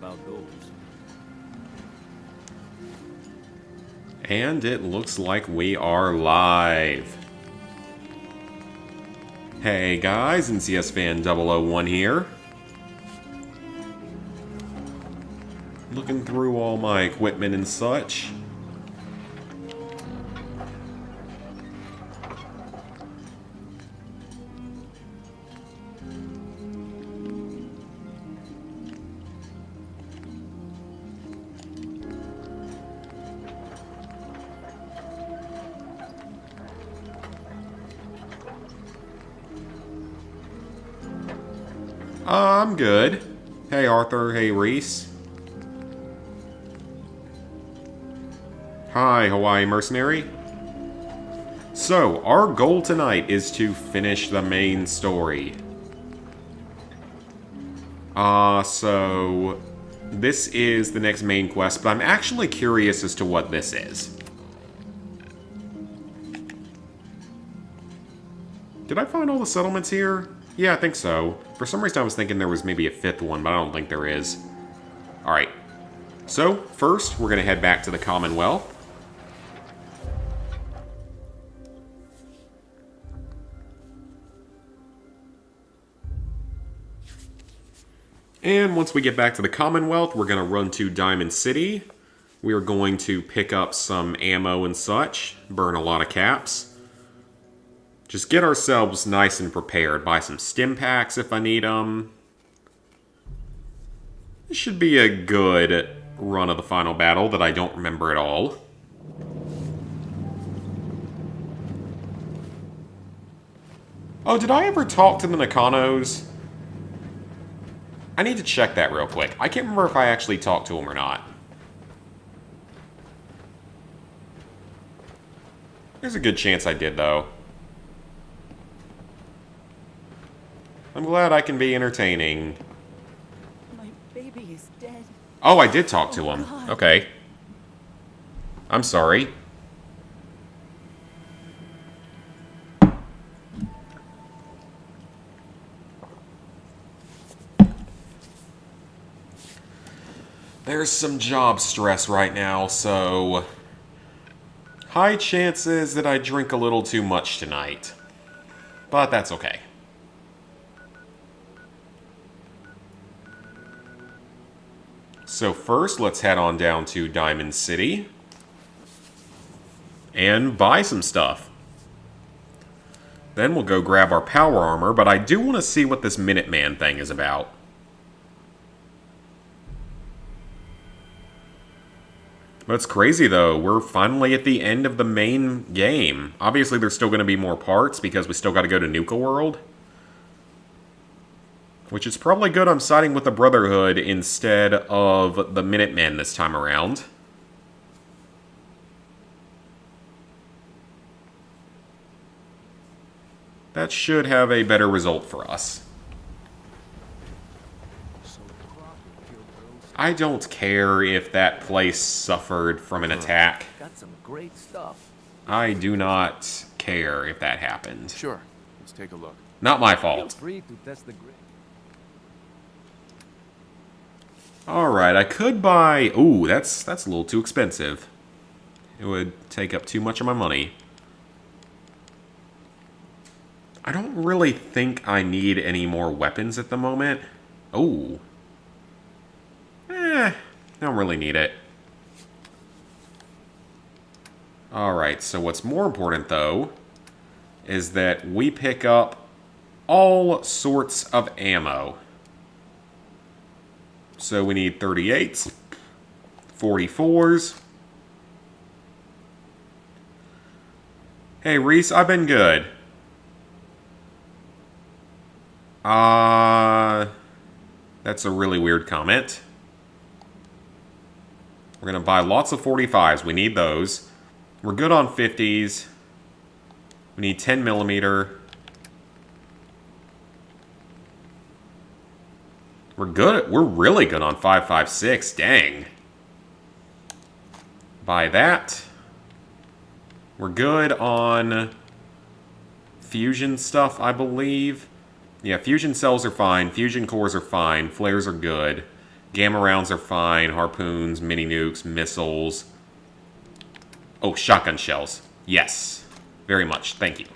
about those. And it looks like we are live. Hey guys, NCS Fan 001 here. Looking through all my equipment and such. I'm good. Hey Arthur, hey Reese. Hi Hawaii Mercenary. So, our goal tonight is to finish the main story. So this is the next main quest, but I'm actually curious as to what this is. Did I find all the settlements here? Yeah, I think so. For some reason I was thinking there was maybe a fifth one, but I don't think there is. Alright. So, first, we're going to head back to the Commonwealth. And once we get back to the Commonwealth, we're going to run to Diamond City. We are going to pick up some ammo and such, burn a lot of caps. Just get ourselves nice and prepared. Buy some stim packs if I need them. This should be a good run of the final battle that I don't remember at all. Oh, did I ever talk to the Nakanos? I need to check that real quick. I can't remember if I actually talked to them or not. There's a good chance I did, though. I'm glad I can be entertaining. My baby is dead. Oh, I did talk to him. God. Okay. I'm sorry. There's some job stress right now, so high chances that I drink a little too much tonight. But that's okay. So first, let's head on down to Diamond City and buy some stuff. Then we'll go grab our power armor, but I do want to see what this Minuteman thing is about. But it's crazy, though. We're finally at the end of the main game. Obviously, there's still going to be more parts because we still got to go to Nuka World. Which is probably good I'm siding with the Brotherhood instead of the Minutemen this time around. That should have a better result for us. I don't care if that place suffered from an attack. Got some great stuff. I do not care if that happened. Sure. Let's take a look. Not my Feel fault. free to test the grid. Alright, I could buy... Ooh, that's a little too expensive. It would take up too much of my money. I don't really think I need any more weapons at the moment. Oh. I don't really need it. Alright, so what's more important, though, is that we pick up all sorts of ammo. So we need 38s, 44s. Hey, Reese, I've been good. That's a really weird comment. We're going to buy lots of 45s. We need those. We're good on 50s. We need 10 millimeter. We're good. We're really good on 5.56. Dang. Buy that. We're good on fusion stuff, I believe. Yeah, fusion cells are fine. Fusion cores are fine. Flares are good. Gamma rounds are fine. Harpoons, mini nukes, missiles. Oh, shotgun shells. Yes. Very much. Thank you.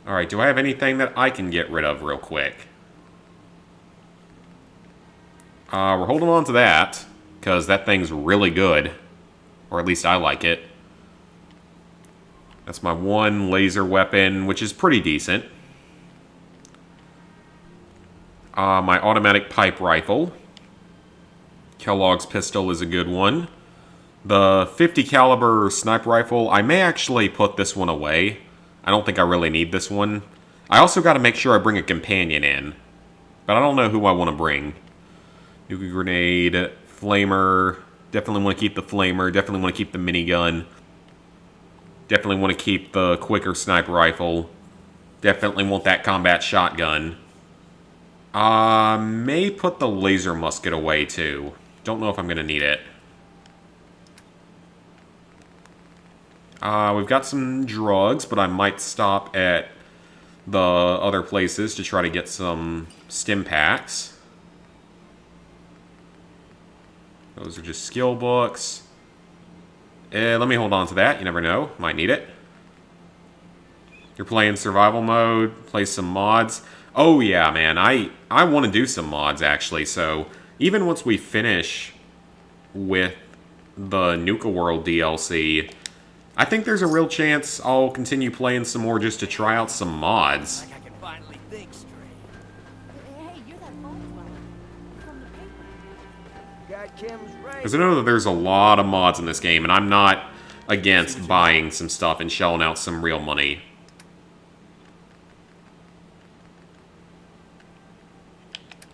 Alright, do I have anything that I can get rid of real quick? We're holding on to that, because that thing's really good. Or at least I like it. That's my one laser weapon, which is pretty decent. My automatic pipe rifle. Kellogg's pistol is a good one. The 50 caliber sniper rifle, I may actually put this one away. I don't think I really need this one. I also got to make sure I bring a companion in. But I don't know who I want to bring. Nuclear grenade, flamer. Definitely want to keep the flamer. Definitely want to keep the minigun. Definitely want to keep the quicker sniper rifle. Definitely want that combat shotgun. May put the laser musket away too. Don't know if I'm going to need it. We've got some drugs, but I might stop at the other places to try to get some stim packs. Those are just skill books. Let me hold on to that. You never know. Might need it. You're playing survival mode. Play some mods. Oh, yeah, man. I want to do some mods, actually. So, even once we finish with the Nuka World DLC, I think there's a real chance I'll continue playing some more just to try out some mods. Like I can finally think straight. Hey, you're that phone well from the paper. Got Kim's right. Because I know that there's a lot of mods in this game, and I'm not against buying some stuff and shelling out some real money.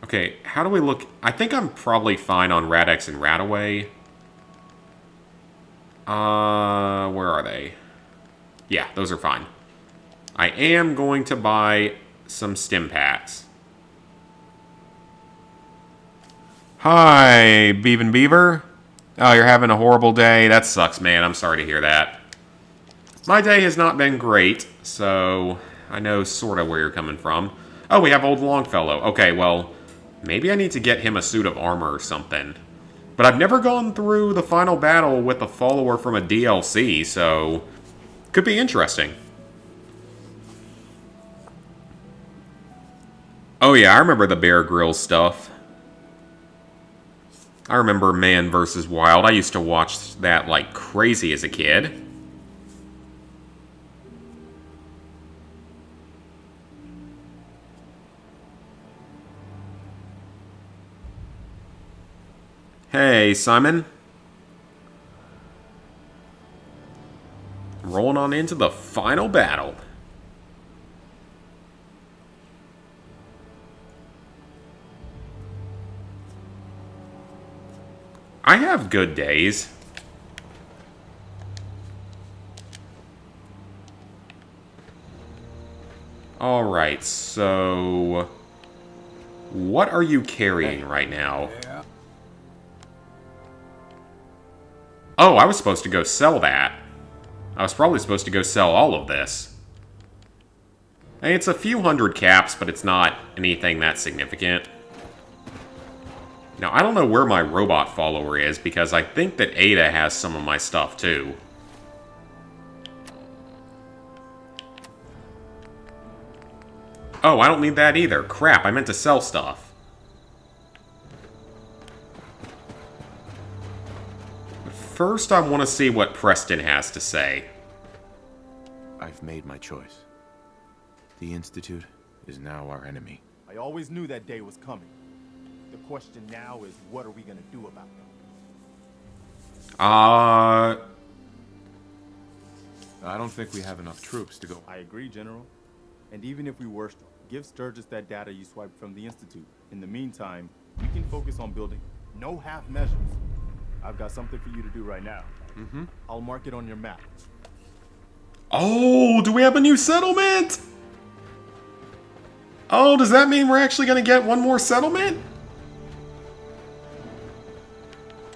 Okay, how do we look? I think I'm probably fine on Radix and Radaway. Where are they? Yeah, those are fine. I am going to buy some stim packs. Hi, Beaven Beaver. Oh, you're having a horrible day? That sucks, man. I'm sorry to hear that. My day has not been great, so I know sort of where you're coming from. Oh, we have old Longfellow. Okay, well, maybe I need to get him a suit of armor or something. But I've never gone through the final battle with a follower from a DLC, so could be interesting. Oh yeah, I remember the Bear Grylls stuff. I remember Man vs. Wild. I used to watch that like crazy as a kid. Hey, Simon. Rolling on into the final battle. I have good days. Alright, so what are you carrying right now? Yeah. Oh, I was supposed to go sell that. I was probably supposed to go sell all of this. Hey, it's a few hundred caps, but it's not anything that significant. Now, I don't know where my robot follower is, because I think that Ada has some of my stuff, too. Oh, I don't need that either. Crap, I meant to sell stuff. First, I want to see what Preston has to say. I've made my choice. The Institute is now our enemy. I always knew that day was coming. The question now is, what are we gonna do about them? I don't think we have enough troops to go. I agree, General. And even if we were strong, give Sturgis that data you swiped from the Institute. In the meantime, we can focus on building no half measures. I've got something for you to do right now. I'll mark it on your map. Oh, do we have a new settlement? Oh, does that mean we're actually going to get one more settlement?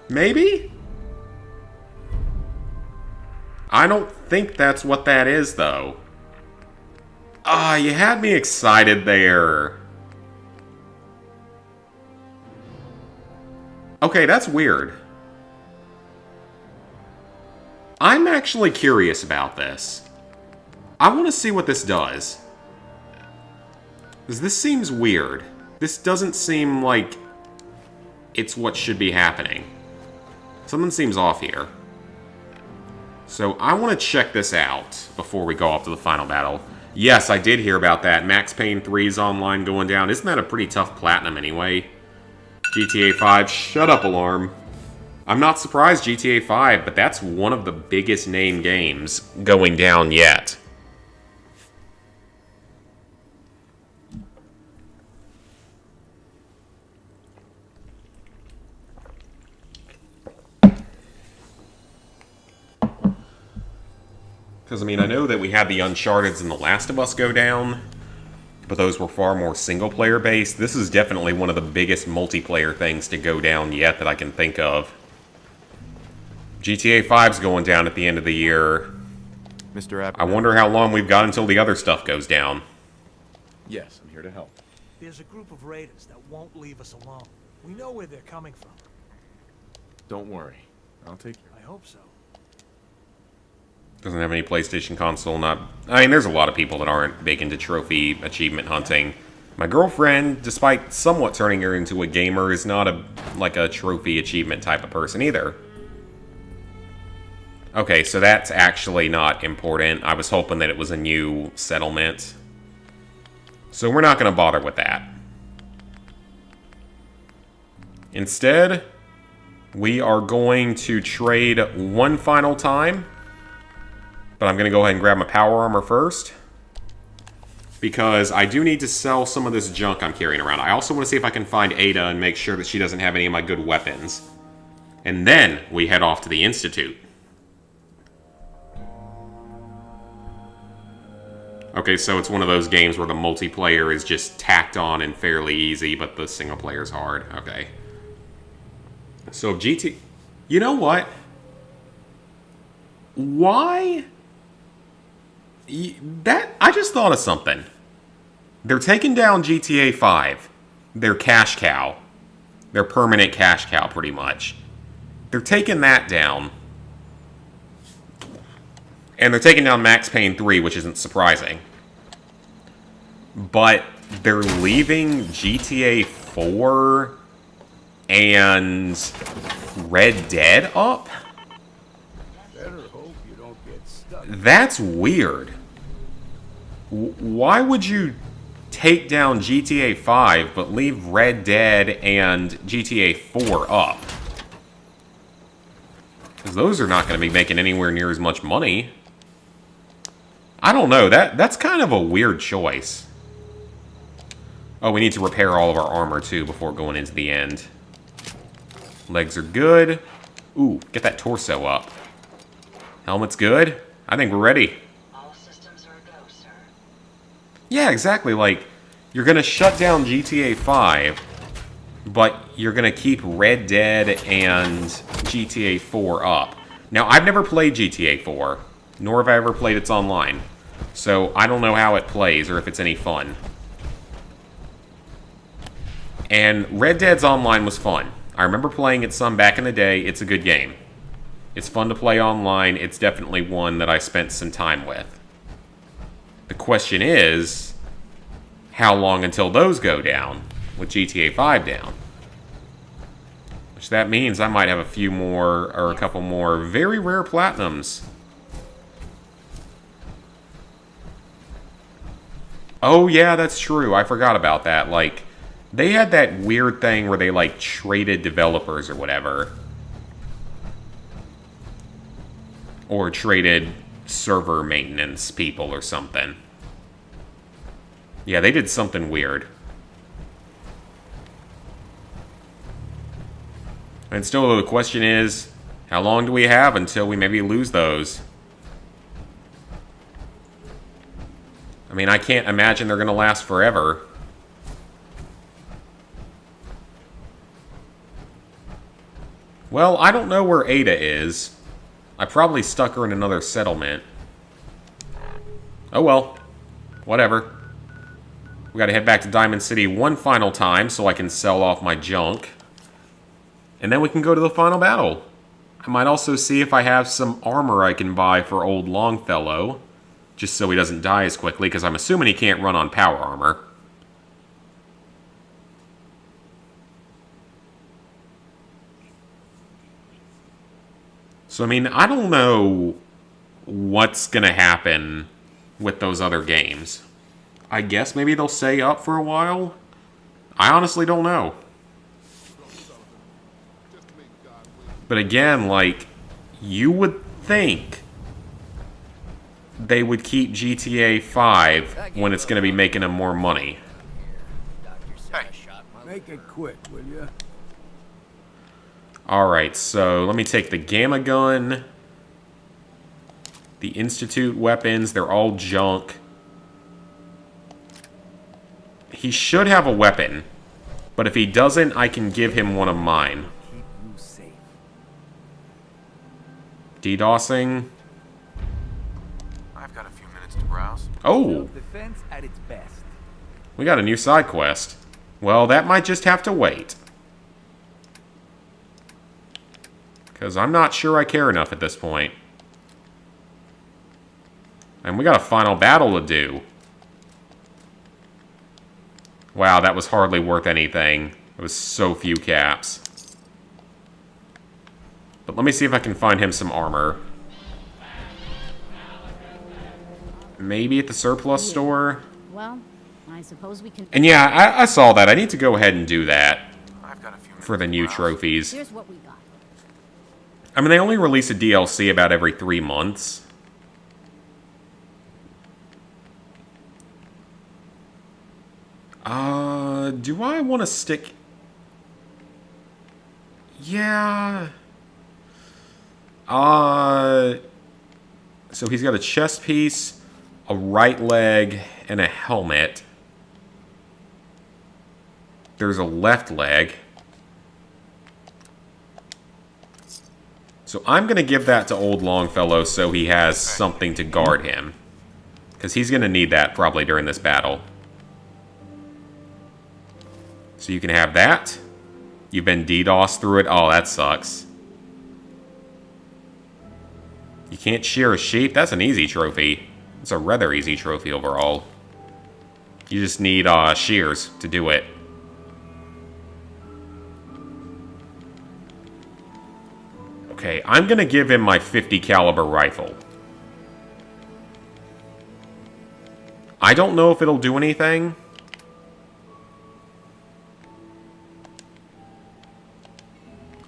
Maybe? I don't think that's what that is, though. Ah, you had me excited there. Okay, that's weird. I'm actually curious about this. I want to see what this does. Because this seems weird. This doesn't seem like it's what should be happening. Something seems off here. So I want to check this out before we go off to the final battle. Yes, I did hear about that. Max Payne 3's online going down. Isn't that a pretty tough platinum anyway? GTA 5, shut up, alarm. I'm not surprised GTA 5, but that's one of the biggest name games going down yet. Because, I mean, I know that we had the Uncharted's and The Last of Us go down, but those were far more single-player based. This is definitely one of the biggest multiplayer things to go down yet that I can think of. GTA 5's going down at the end of the year. Mr. Abernathy. I wonder how long we've got until the other stuff goes down. Yes, I'm here to help. There's a group of raiders that won't leave us alone. We know where they're coming from. Don't worry. I'll take care. I hope so. Doesn't have any PlayStation console, I mean, there's a lot of people that aren't big into trophy achievement hunting. My girlfriend, despite somewhat turning her into a gamer, is not a trophy achievement type of person either. Okay, so that's actually not important. I was hoping that it was a new settlement. So we're not going to bother with that. Instead, we are going to trade one final time. But I'm going to go ahead and grab my power armor first. Because I do need to sell some of this junk I'm carrying around. I also want to see if I can find Ada and make sure that she doesn't have any of my good weapons. And then we head off to the Institute. Okay, so it's one of those games where the multiplayer is just tacked on and fairly easy, but the single player is hard. Okay. So GT... You know what? Why... I just thought of something. They're taking down GTA 5. Their cash cow. Their permanent cash cow, pretty much. They're taking that down. And they're taking down Max Payne 3, which isn't surprising. But they're leaving GTA 4 and Red Dead up? That's weird. Why would you take down GTA 5 but leave Red Dead and GTA 4 up? Because those are not going to be making anywhere near as much money. I don't know. That's kind of a weird choice. Oh, we need to repair all of our armor too before going into the end. Legs are good. Ooh, get that torso up. Helmet's good. I think we're ready. All systems are a go, sir. Yeah, exactly. Like, you're going to shut down GTA 5, but you're going to keep Red Dead and GTA 4 up. Now, I've never played GTA 4, nor have I ever played its online. So, I don't know how it plays or if it's any fun. And Red Dead's online was fun. I remember playing it some back in the day. It's a good game. It's fun to play online. It's definitely one that I spent some time with. The question is, how long until those go down with GTA 5 down? Which that means I might have a few more, or a couple more very rare platinums. Oh yeah, that's true. I forgot about that. Like, they had that weird thing where they, like, traded developers or whatever. Or traded server maintenance people or something. Yeah, they did something weird. And still, the question is, how long do we have until we maybe lose those? I mean, I can't imagine they're going to last forever. Well, I don't know where Ada is. I probably stuck her in another settlement. Oh well. Whatever. We gotta head back to Diamond City one final time so I can sell off my junk. And then we can go to the final battle. I might also see if I have some armor I can buy for old Longfellow. Just so he doesn't die as quickly, because I'm assuming he can't run on power armor. So, I mean, I don't know what's going to happen with those other games. I guess maybe they'll stay up for a while. I honestly don't know. But again, like, you would think they would keep GTA 5 when it's going to be making them more money. Make it quick, will you? Alright, so let me take the Gamma Gun. The Institute weapons, they're all junk. He should have a weapon. But if he doesn't, I can give him one of mine. Keep you safe. DDoSing. I've got a few minutes to browse. Oh, Defense at its best. we got a new side quest. Well, that might just have to wait. Because I'm not sure I care enough at this point. And we got a final battle to do. Wow, that was hardly worth anything. It was so few caps. But let me see if I can find him some armor. Maybe at the surplus store? Well, I suppose we can... And yeah, I saw that. I need to go ahead and do that I've got a few minutes for the to new browse. trophies. Here's what we got. I mean, they only release a DLC about every 3 months. Do I want to stick... Yeah... So he's got a chest piece, a right leg, and a helmet. There's a left leg. So I'm going to give that to old Longfellow so he has something to guard him. Because he's going to need that probably during this battle. So you can have that. You've been DDoS through it. Oh, that sucks. You can't shear a sheep? That's an easy trophy. It's a rather easy trophy overall. You just need shears to do it. Okay, I'm gonna give him my 50 caliber rifle. I don't know if it'll do anything.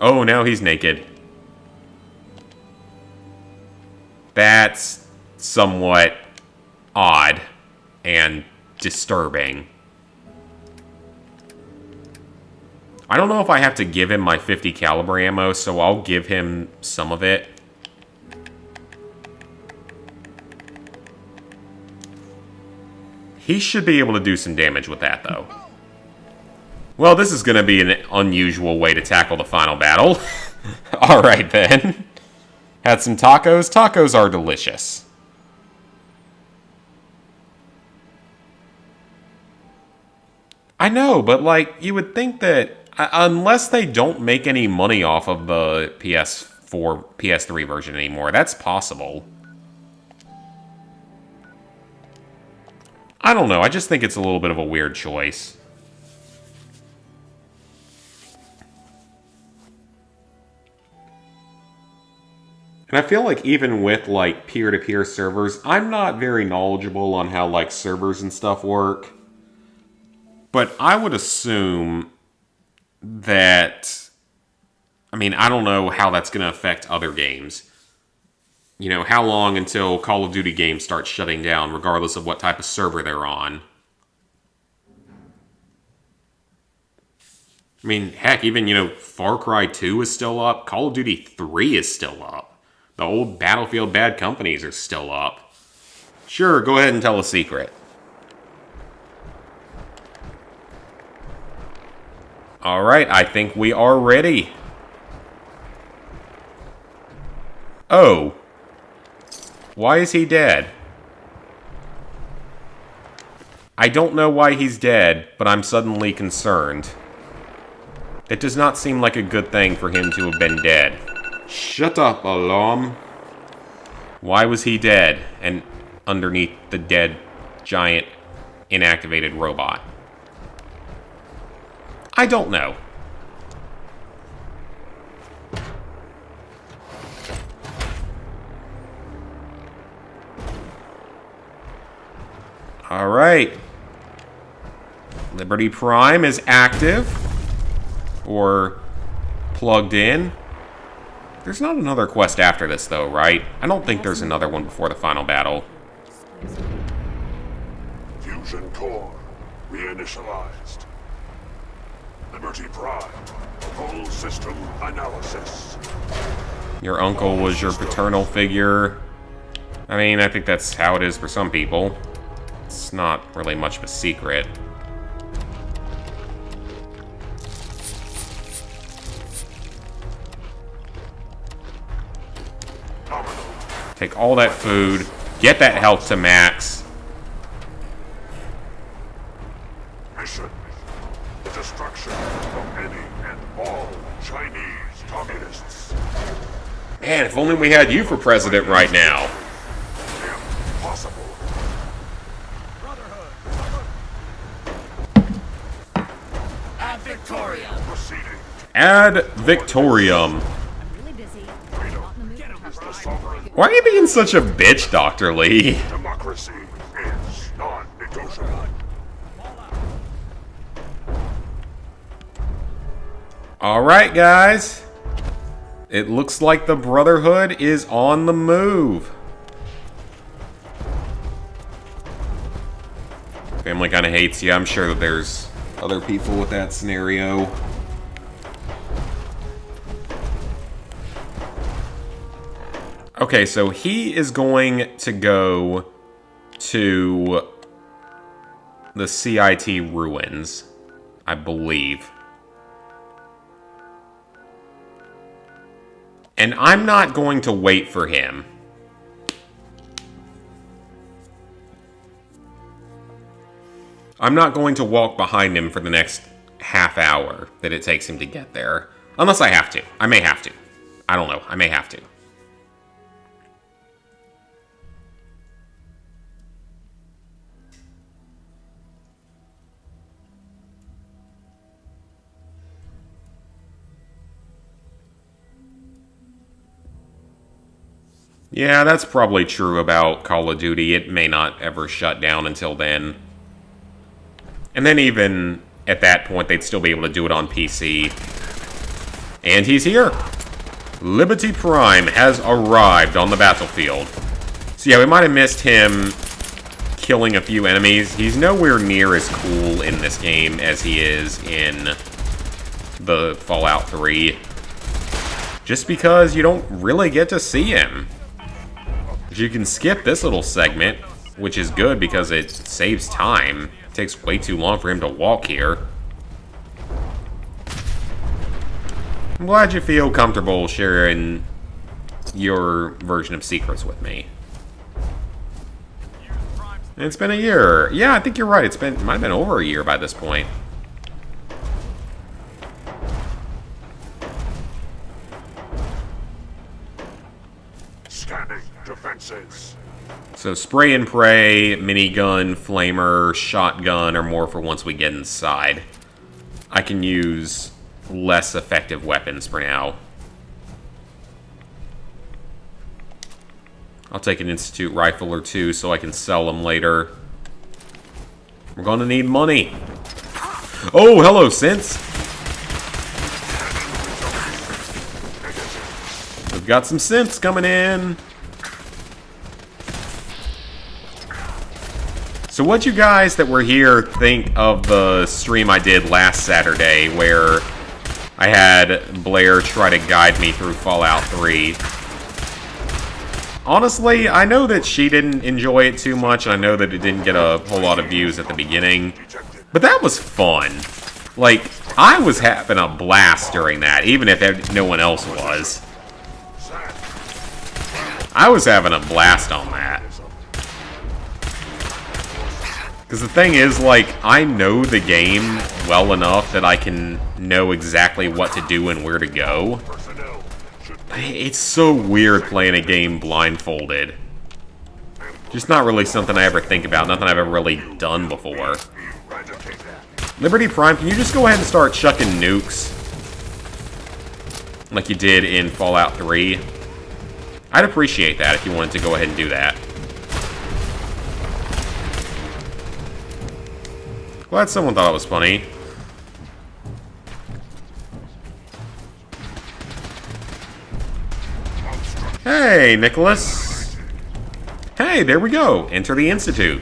Oh, now he's naked. That's somewhat odd and disturbing. I don't know if I have to give him my 50 caliber ammo, so I'll give him some of it. He should be able to do some damage with that, though. Well, this is going to be an unusual way to tackle the final battle. Alright, then. Had some tacos. Tacos are delicious. I know, but, like, you would think that... Unless they don't make any money off of the PS4, PS3 version anymore, that's possible. I don't know, I just think it's a little bit of a weird choice. And I feel like even with, like, peer-to-peer servers, I'm not very knowledgeable on how, like, servers and stuff work. But I would assume that... I mean, I don't know how that's going to affect other games. You know, how long until Call of Duty games start shutting down, regardless of what type of server they're on? I mean, heck, even, you know, Far Cry 2 is still up. Call of Duty 3 is still up. The old Battlefield Bad Companies are still up. Sure, go ahead and tell a secret. Alright, I think we are ready. Oh. Why is he dead? I don't know why he's dead, but I'm suddenly concerned. It does not seem like a good thing for him to have been dead. Shut up, alarm. Why was he dead and underneath the dead, giant, inactivated robot? I don't know. Alright. Liberty Prime is active. Or plugged in. There's not another quest after this, though, right? I don't think there's another one before the final battle. Fusion core reinitialized. Liberty Prime. Full system analysis. Your uncle was your paternal figure. I mean, I think that's how it is for some people. It's not really much of a secret. Take all that food, get that health to max. Mission. The destruction of any and all Chinese communists. Man, if only we had you for president right now. Impossible. Ad Victoriam. Proceeding. Ad Victoriam. I'm really busy. Not in the mood for Is the sovereign Why are you being such a bitch, Dr. Lee? democracy is non-negotiable. Alright, guys. It looks like the Brotherhood is on the move. Family kind of hates you. I'm sure that there's other people with that scenario. Okay, so he is going to go to the CIT ruins, I believe. And I'm not going to wait for him. I'm not going to walk behind him for the next half hour that it takes him to get there. Unless I have to. I may have to. I don't know. I may have to. Yeah, that's probably true about Call of Duty. It may not ever shut down until then. And then even at that point, they'd still be able to do it on PC. And he's here! Liberty Prime has arrived on the battlefield. So yeah, we might have missed him killing a few enemies. He's nowhere near as cool in this game as he is in the Fallout 3. Just because you don't really get to see him. You can skip this little segment, which is good because it saves time. It takes way too long for him to walk here. I'm glad you feel comfortable sharing your version of secrets with me. It's been a year. Yeah, I think you're right. It might have been over a year by this point. Scanning defenses. So spray and pray, minigun, flamer, shotgun are more for once we get inside. I can use less effective weapons for now. I'll take an Institute rifle or two so I can sell them later. We're gonna need money. Oh, hello, Synths. We've got some synths coming in. So what'd you guys that were here think of the stream I did last Saturday where I had Blair try to guide me through Fallout 3? Honestly, I know that she didn't enjoy it too much, and I know that it didn't get a whole lot of views at the beginning, but that was fun. Like, I was having a blast during that, even if no one else was. I was having a blast on that. Because the thing is, like, I know the game well enough that I can know exactly what to do and where to go. Personnel should It's so weird playing a game blindfolded. Just not really something I ever think about, nothing I've ever really done before. eradicate Liberty Prime, can you just go ahead and start chucking nukes? Like you did in Fallout 3? I'd appreciate that if you wanted to go ahead and do that. Glad someone thought it was funny. Hey, Nicholas. Hey, there we go. Enter the Institute.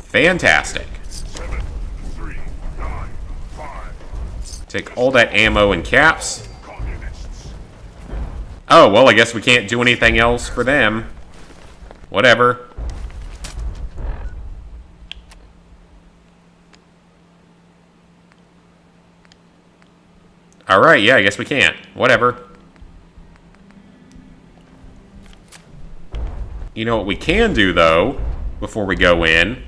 Fantastic. 7, 3, 9, 5. Take all that ammo and caps. Communists. Oh, well, I guess we can't do anything else for them. Whatever. Alright, yeah, I guess we can't. Whatever. You know what we can do, though, before we go in?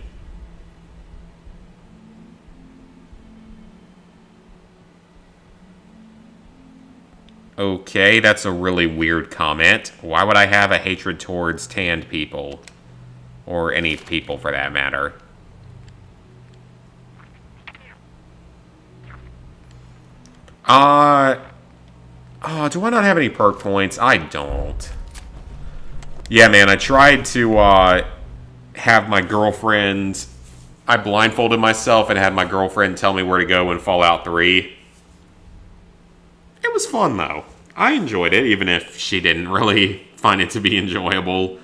Okay, that's a really weird comment. Why would I have a hatred towards tanned people? Or any people, for that matter. Oh, do I not have any perk points? I don't. Yeah, man, I tried to, have my girlfriend... I blindfolded myself and had my girlfriend tell me where to go in Fallout 3. It was fun, though. I enjoyed it, even if she didn't really find it to be enjoyable.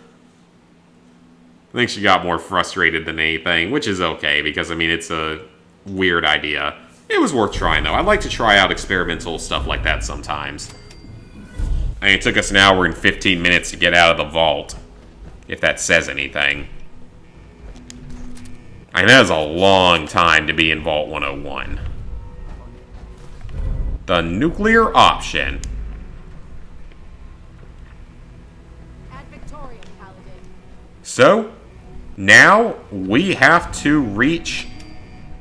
I think she got more frustrated than anything, which is okay, because, I mean, it's a weird idea. It was worth trying, though. I'd like to try out experimental stuff like that sometimes. I mean, it took us an hour and 15 minutes to get out of the vault, if that says anything. I mean, that was a long time to be in Vault 101. The nuclear option. At Victoria, Paladin. So, now we have to reach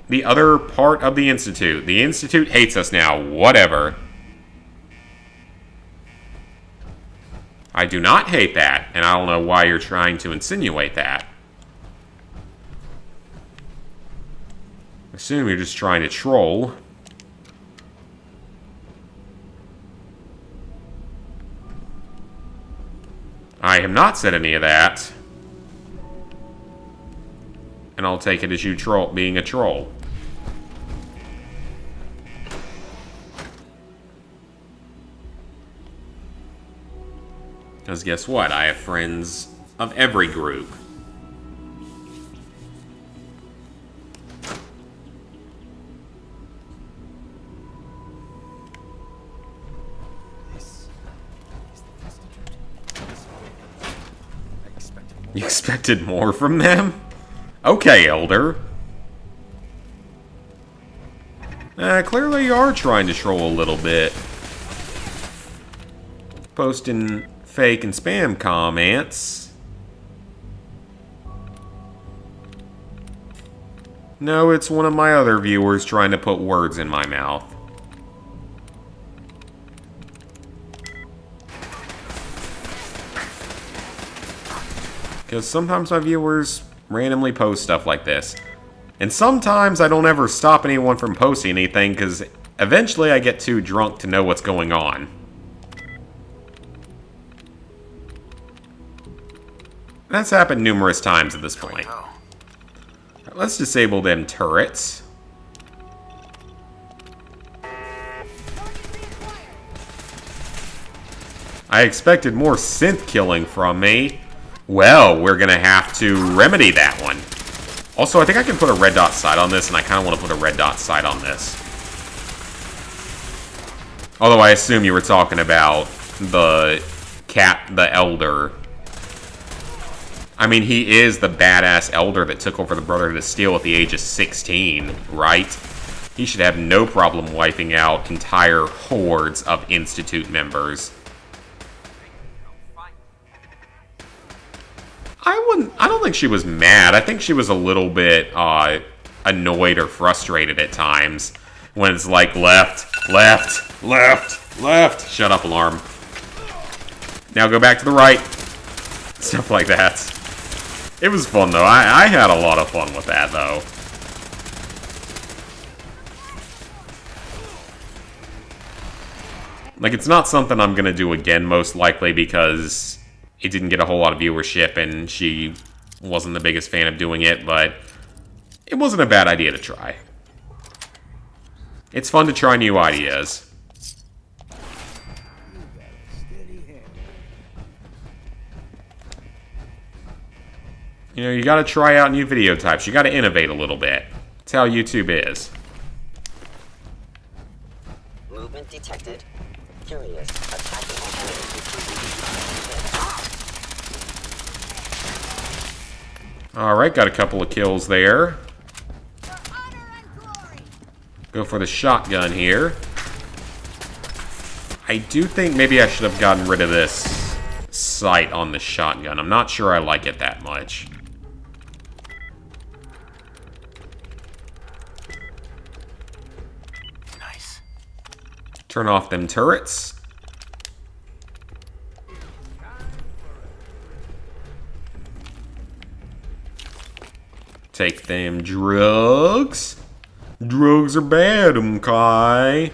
the other part of the Institute. The Institute hates us now. Whatever. I do not hate that, and I don't know why you're trying to insinuate that. I assume you're just trying to troll. I have not said any of that. And I'll take it as you being a troll. Because guess what? I have friends of every group. You expected more from them? Okay, Elder. Clearly you are trying to troll a little bit. Posting fake and spam comments. No, it's one of my other viewers trying to put words in my mouth. Because sometimes my viewers randomly post stuff like this. And sometimes I don't ever stop anyone from posting anything because eventually I get too drunk to know what's going on. That's happened numerous times at this point. Right, let's disable them turrets. I expected more synth killing from me. Well, we're gonna have to remedy that one. Also, I think I can put a red dot sight on this, and I kind of want to put a red dot sight on this. Although I assume you were talking about the Elder. I mean, he is the badass Elder that took over the Brotherhood of Steel at the age of 16, right? He should have no problem wiping out entire hordes of Institute members. I don't think she was mad. I think she was a little bit annoyed or frustrated at times when it's like left, left, left, left. Shut up, alarm. Now go back to the right. Stuff like that. It was fun though. I had a lot of fun with that though. Like, it's not something I'm gonna do again, most likely, because it didn't get a whole lot of viewership and she wasn't the biggest fan of doing it, but it wasn't a bad idea to try. It's fun to try new ideas. You know, you gotta try out new video types. You gotta innovate a little bit. That's how YouTube is. Movement detected. Curious. Attacking Alright, got a couple of kills there. For honor and glory. Go for the shotgun here. I do think maybe I should have gotten rid of this sight on the shotgun. I'm not sure I like it that much. Nice. Turn off them turrets. Take them drugs. Drugs are bad, okay?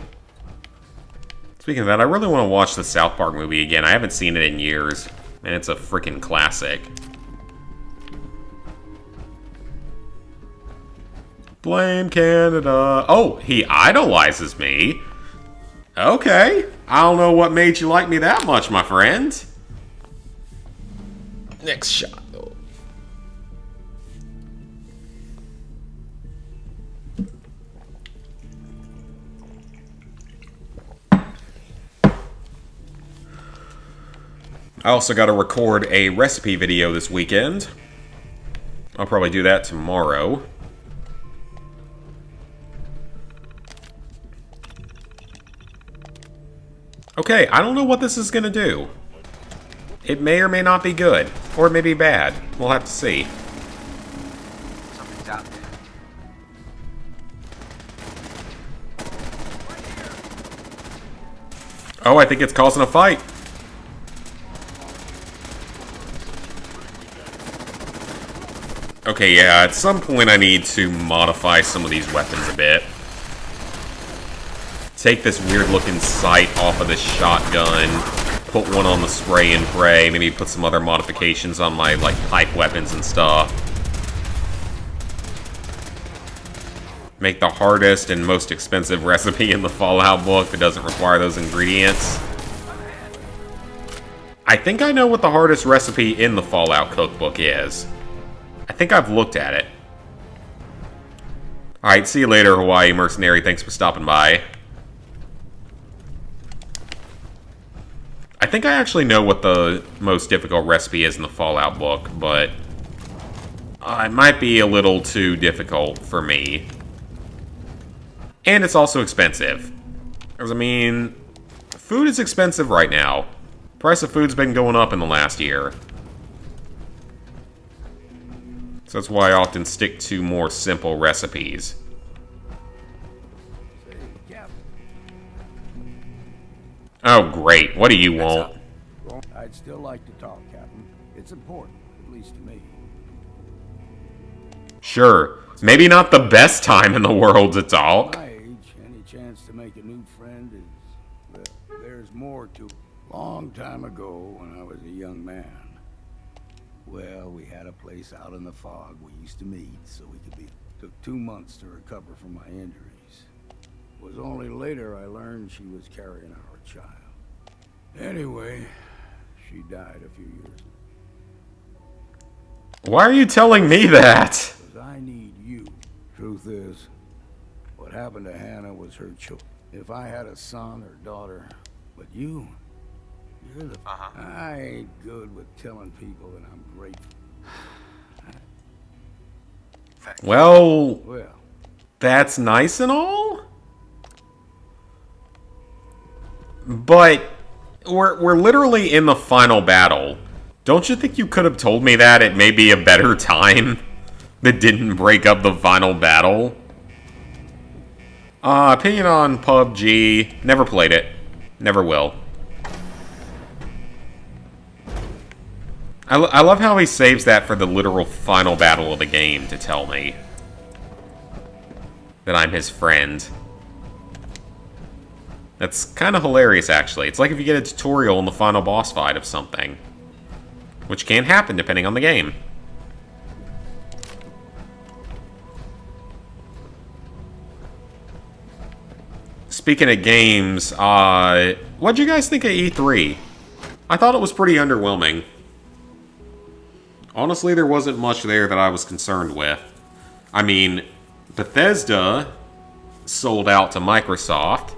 Speaking of that, I really want to watch the South Park movie again. I haven't seen it in years, and it's a freaking classic. Blame Canada. Oh, he idolizes me. Okay. I don't know what made you like me that much, my friend. Next shot. I also got to record a recipe video this weekend. I'll probably do that tomorrow. Okay, I don't know what this is going to do. It may or may not be good, or it may be bad. We'll have to see. Something's out there. Oh, I think it's causing a fight. Okay, yeah, at some point I need to modify some of these weapons a bit. Take this weird-looking sight off of this shotgun, put one on the spray and pray, maybe put some other modifications on my, like, pipe weapons and stuff. Make the hardest and most expensive recipe in the Fallout book that doesn't require those ingredients. I think I know what the hardest recipe in the Fallout cookbook is. I think I've looked at it. Alright, see you later, Hawaii Mercenary. Thanks for stopping by. I think I actually know what the most difficult recipe is in the Fallout book, but it might be a little too difficult for me. And it's also expensive. Because, I mean, food is expensive right now. Price of food's been going up in the last year. So that's why I often stick to more simple recipes. Oh, great. What do you want? I'd still like to talk, Captain. It's important, at least to me. Sure. Maybe not the best time in the world to talk. My age, any chance to make a new friend is, well, there's more to it. Long time ago, when I was a young man, well, we had a place out in the fog we used to meet so we could be. Took 2 months to recover from my injuries. It was only later I learned she was carrying our child. Anyway, she died a few years ago. Why are you telling me that? Because I need you. Truth is, what happened to Hannah was her choice. If I had a son or daughter, but you're the... I ain't good with telling people that I'm grateful. Well, Well, that's nice and all, but we're literally in the final battle. Don't you think you could have told me that at maybe a better time that didn't break up the final battle? Opinion on PUBG. Never played it. Never will. I love how he saves that for the literal final battle of the game to tell me that I'm his friend. That's kind of hilarious, actually. It's like if you get a tutorial in the final boss fight of something. Which can happen depending on the game. Speaking of games, what'd you guys think of E3? I thought it was pretty underwhelming. Honestly, there wasn't much there that I was concerned with. I mean, Bethesda sold out to Microsoft,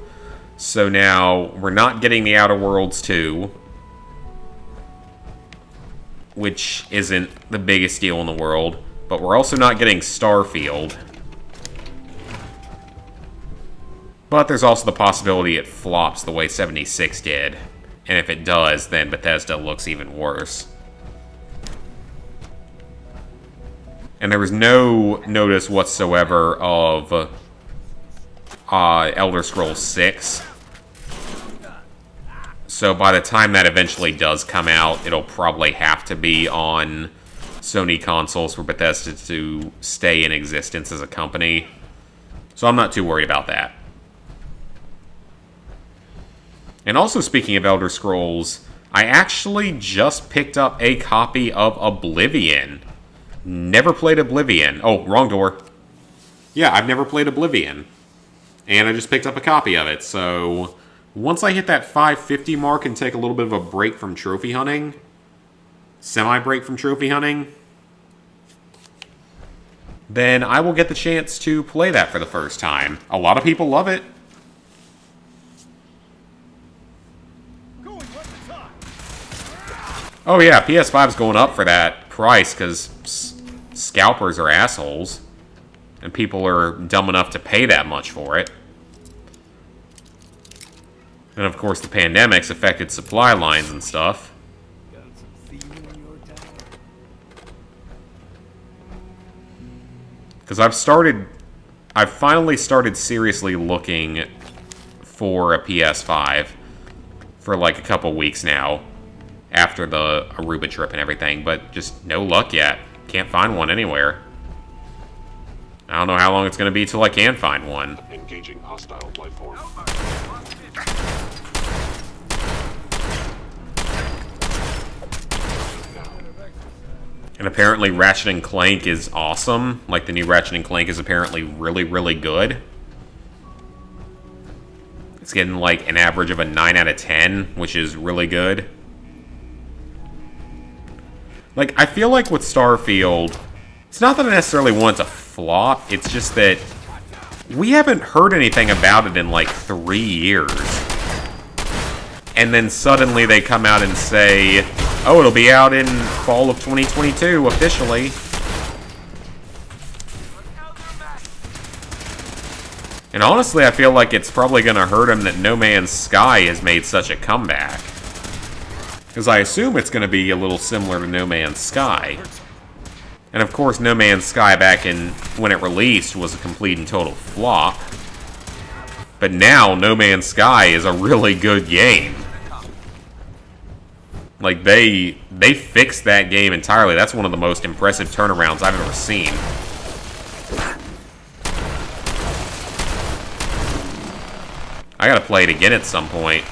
so now we're not getting the Outer Worlds 2, which isn't the biggest deal in the world, but we're also not getting Starfield. But there's also the possibility it flops the way 76 did, and if it does, then Bethesda looks even worse. And there was no notice whatsoever of Elder Scrolls 6. So by the time that eventually does come out, it'll probably have to be on Sony consoles for Bethesda to stay in existence as a company. So I'm not too worried about that. And also, speaking of Elder Scrolls, I actually just picked up a copy of Oblivion. Never played Oblivion. Oh, wrong door. Yeah, I've never played Oblivion. And I just picked up a copy of it, so once I hit that 550 mark and take a little bit of a break from trophy hunting, semi-break from trophy hunting, then I will get the chance to play that for the first time. A lot of people love it. Oh yeah, PS5's going up for that price because scalpers are assholes. And people are dumb enough to pay that much for it. And of course the pandemic's affected supply lines and stuff. Because I've finally started seriously looking for a PS5 for like a couple weeks now. After the Aruba trip and everything, but just no luck yet. Can't find one anywhere. I don't know how long it's going to be till I can find one. Engaging hostile life form. And apparently Ratchet & Clank is awesome. Like, the new Ratchet & Clank is apparently really, really good. It's getting like an average of a 9 out of 10, which is really good. Like, I feel like with Starfield, it's not that I necessarily want it to flop, it's just that we haven't heard anything about it in like 3 years. And then suddenly they come out and say, oh, it'll be out in fall of 2022 officially. And honestly, I feel like it's probably going to hurt them that No Man's Sky has made such a comeback. Because I assume it's going to be a little similar to No Man's Sky. And of course, No Man's Sky back in when it released was a complete and total flop. But now, No Man's Sky is a really good game. Like, they fixed that game entirely. That's one of the most impressive turnarounds I've ever seen. I gotta play it again at some point.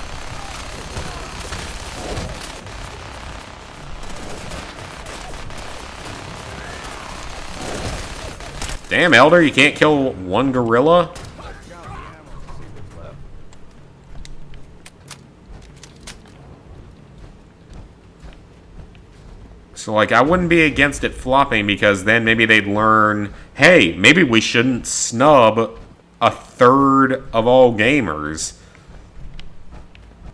Damn, Elder, you can't kill one gorilla? So, like, I wouldn't be against it flopping because then maybe they'd learn, hey, maybe we shouldn't snub a third of all gamers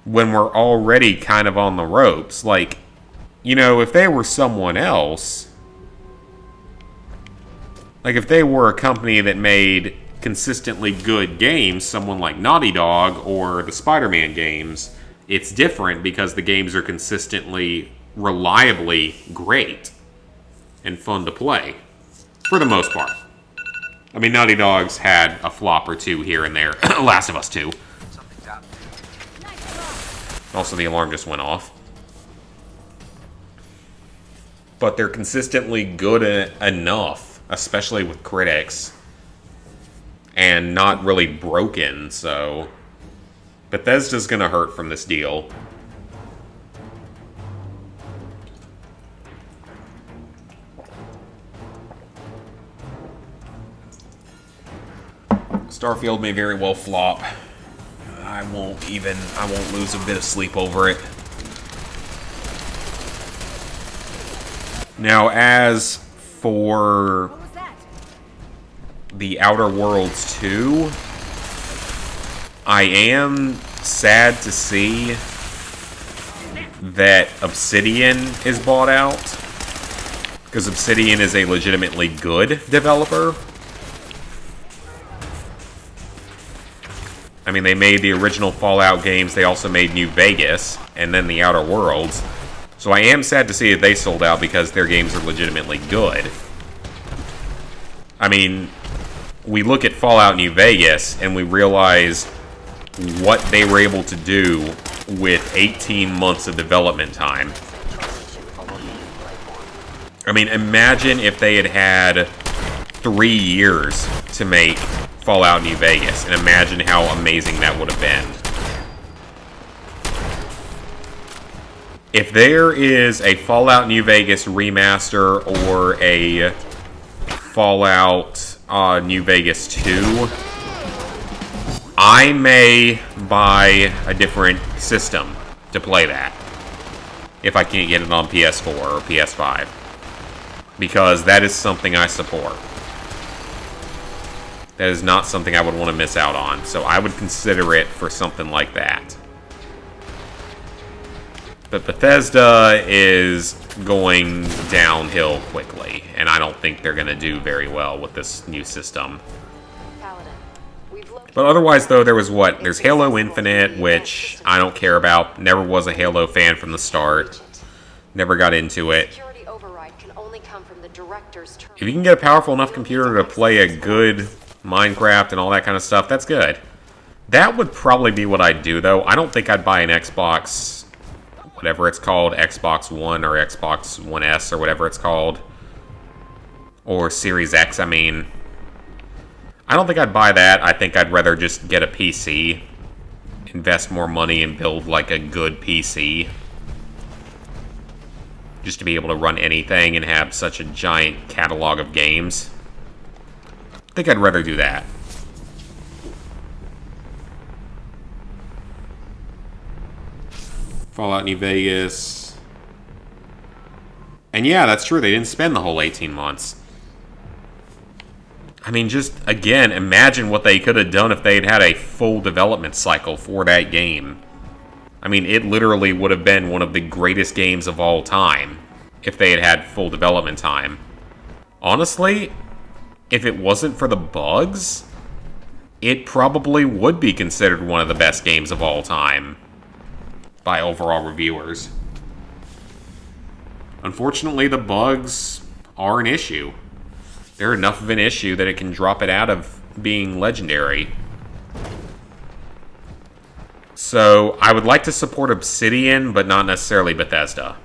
when we're already kind of on the ropes. Like, you know, if they were someone else, like if they were a company that made consistently good games, someone like Naughty Dog or the Spider-Man games, it's different because the games are consistently reliably great and fun to play, for the most part. I mean, Naughty Dog's had a flop or two here and there. Last of Us 2. Also, the alarm just went off. But they're consistently good enough, especially with critics, and not really broken, so Bethesda's gonna hurt from this deal. Starfield may very well flop. I won't lose a bit of sleep over it. Now, as for What was that? The Outer Worlds 2, I am sad to see that Obsidian is bought out, because Obsidian is a legitimately good developer. I mean, they made the original Fallout games, they also made New Vegas, and then The Outer Worlds. So I am sad to see that they sold out because their games are legitimately good. I mean, we look at Fallout New Vegas and we realize what they were able to do with 18 months of development time. I mean, imagine if they had had 3 years to make Fallout New Vegas, and imagine how amazing that would have been. If there is a Fallout New Vegas remaster or a Fallout New Vegas 2, I may buy a different system to play that if I can't get it on PS4 or PS5, because that is something I support. That is not something I would want to miss out on, so I would consider it for something like that. But Bethesda is going downhill quickly, and I don't think they're going to do very well with this new system. But otherwise, though, there was what? There's Halo Infinite, which I don't care about. Never was a Halo fan from the start. Never got into it. If you can get a powerful enough computer to play a good Minecraft and all that kind of stuff, that's good. That would probably be what I'd do, though. I don't think I'd buy an Xbox, whatever it's called, Xbox One or Xbox One S or whatever it's called, or Series X. I mean, I don't think I'd buy that. I think I'd rather just get a PC, invest more money and build like a good PC, just to be able to run anything and have such a giant catalog of games. I think I'd rather do that. Fallout New Vegas. And yeah, that's true. They didn't spend the whole 18 months. I mean, just, again, imagine what they could have done if they'd had a full development cycle for that game. I mean, it literally would have been one of the greatest games of all time if they had had full development time. Honestly, if it wasn't for the bugs, it probably would be considered one of the best games of all time by overall reviewers. Unfortunately, the bugs are an issue. They're enough of an issue that it can drop it out of being legendary. So, I would like to support Obsidian, but not necessarily Bethesda.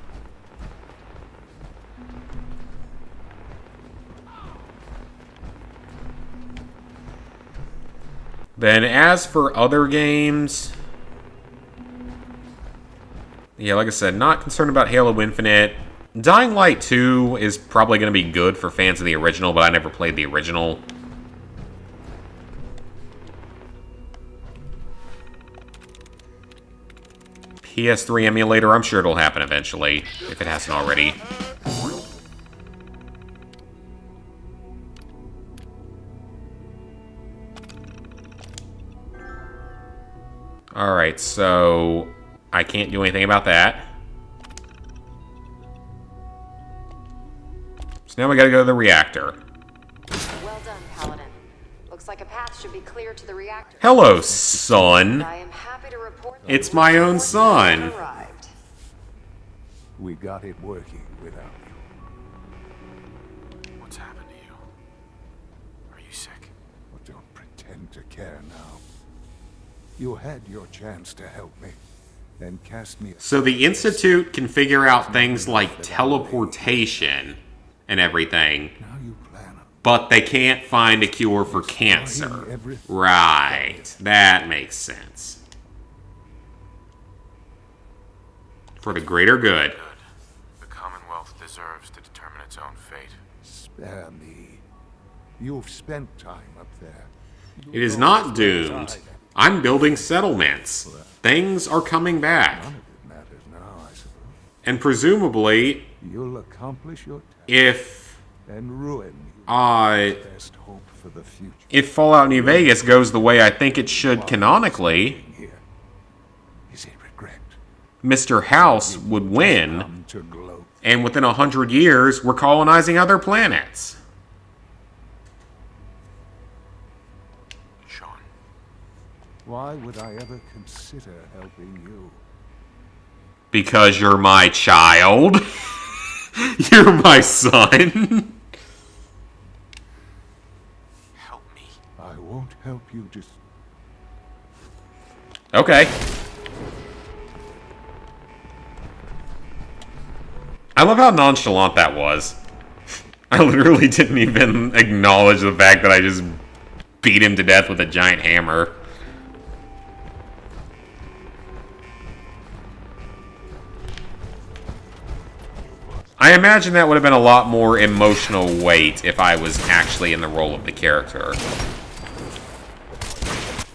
Then, as for other games, yeah, like I said, not concerned about Halo Infinite. Dying Light 2 is probably going to be good for fans of the original, but I never played the original. PS3 emulator, I'm sure it'll happen eventually, if it hasn't already. Alright, so I can't do anything about that. So now we gotta go to the reactor. Well done, Paladin. Looks like a path should be clear to the reactor. Hello, son. I am happy to report It's my own son. arrived. we got it working without you. What's happened to you? Are you sick? Well, don't pretend to care now. You had your chance to help me, then cast me. So the Institute can figure out things like teleportation and everything, Now you plan but they can't find a cure for cancer. Right. That makes sense. For the greater good. The Commonwealth deserves to determine its own fate. Spare me. You've spent time up there. It is not doomed. I'm building settlements. Things are coming back. None of it matters now, I suppose. And presumably, You'll accomplish your task if and ruin best hope for the future. if Fallout New Vegas goes the way I think it should canonically, Here is a regret. Mr. House would win, Come to gloat. and within 100 years, we're colonizing other planets. Sean. Why would I ever consider helping you? Because you're my child. You're my son. Help me. I won't help you, just Okay. I love how nonchalant that was. I literally didn't even acknowledge the fact that I just beat him to death with a giant hammer. I imagine that would have been a lot more emotional weight if I was actually in the role of the character.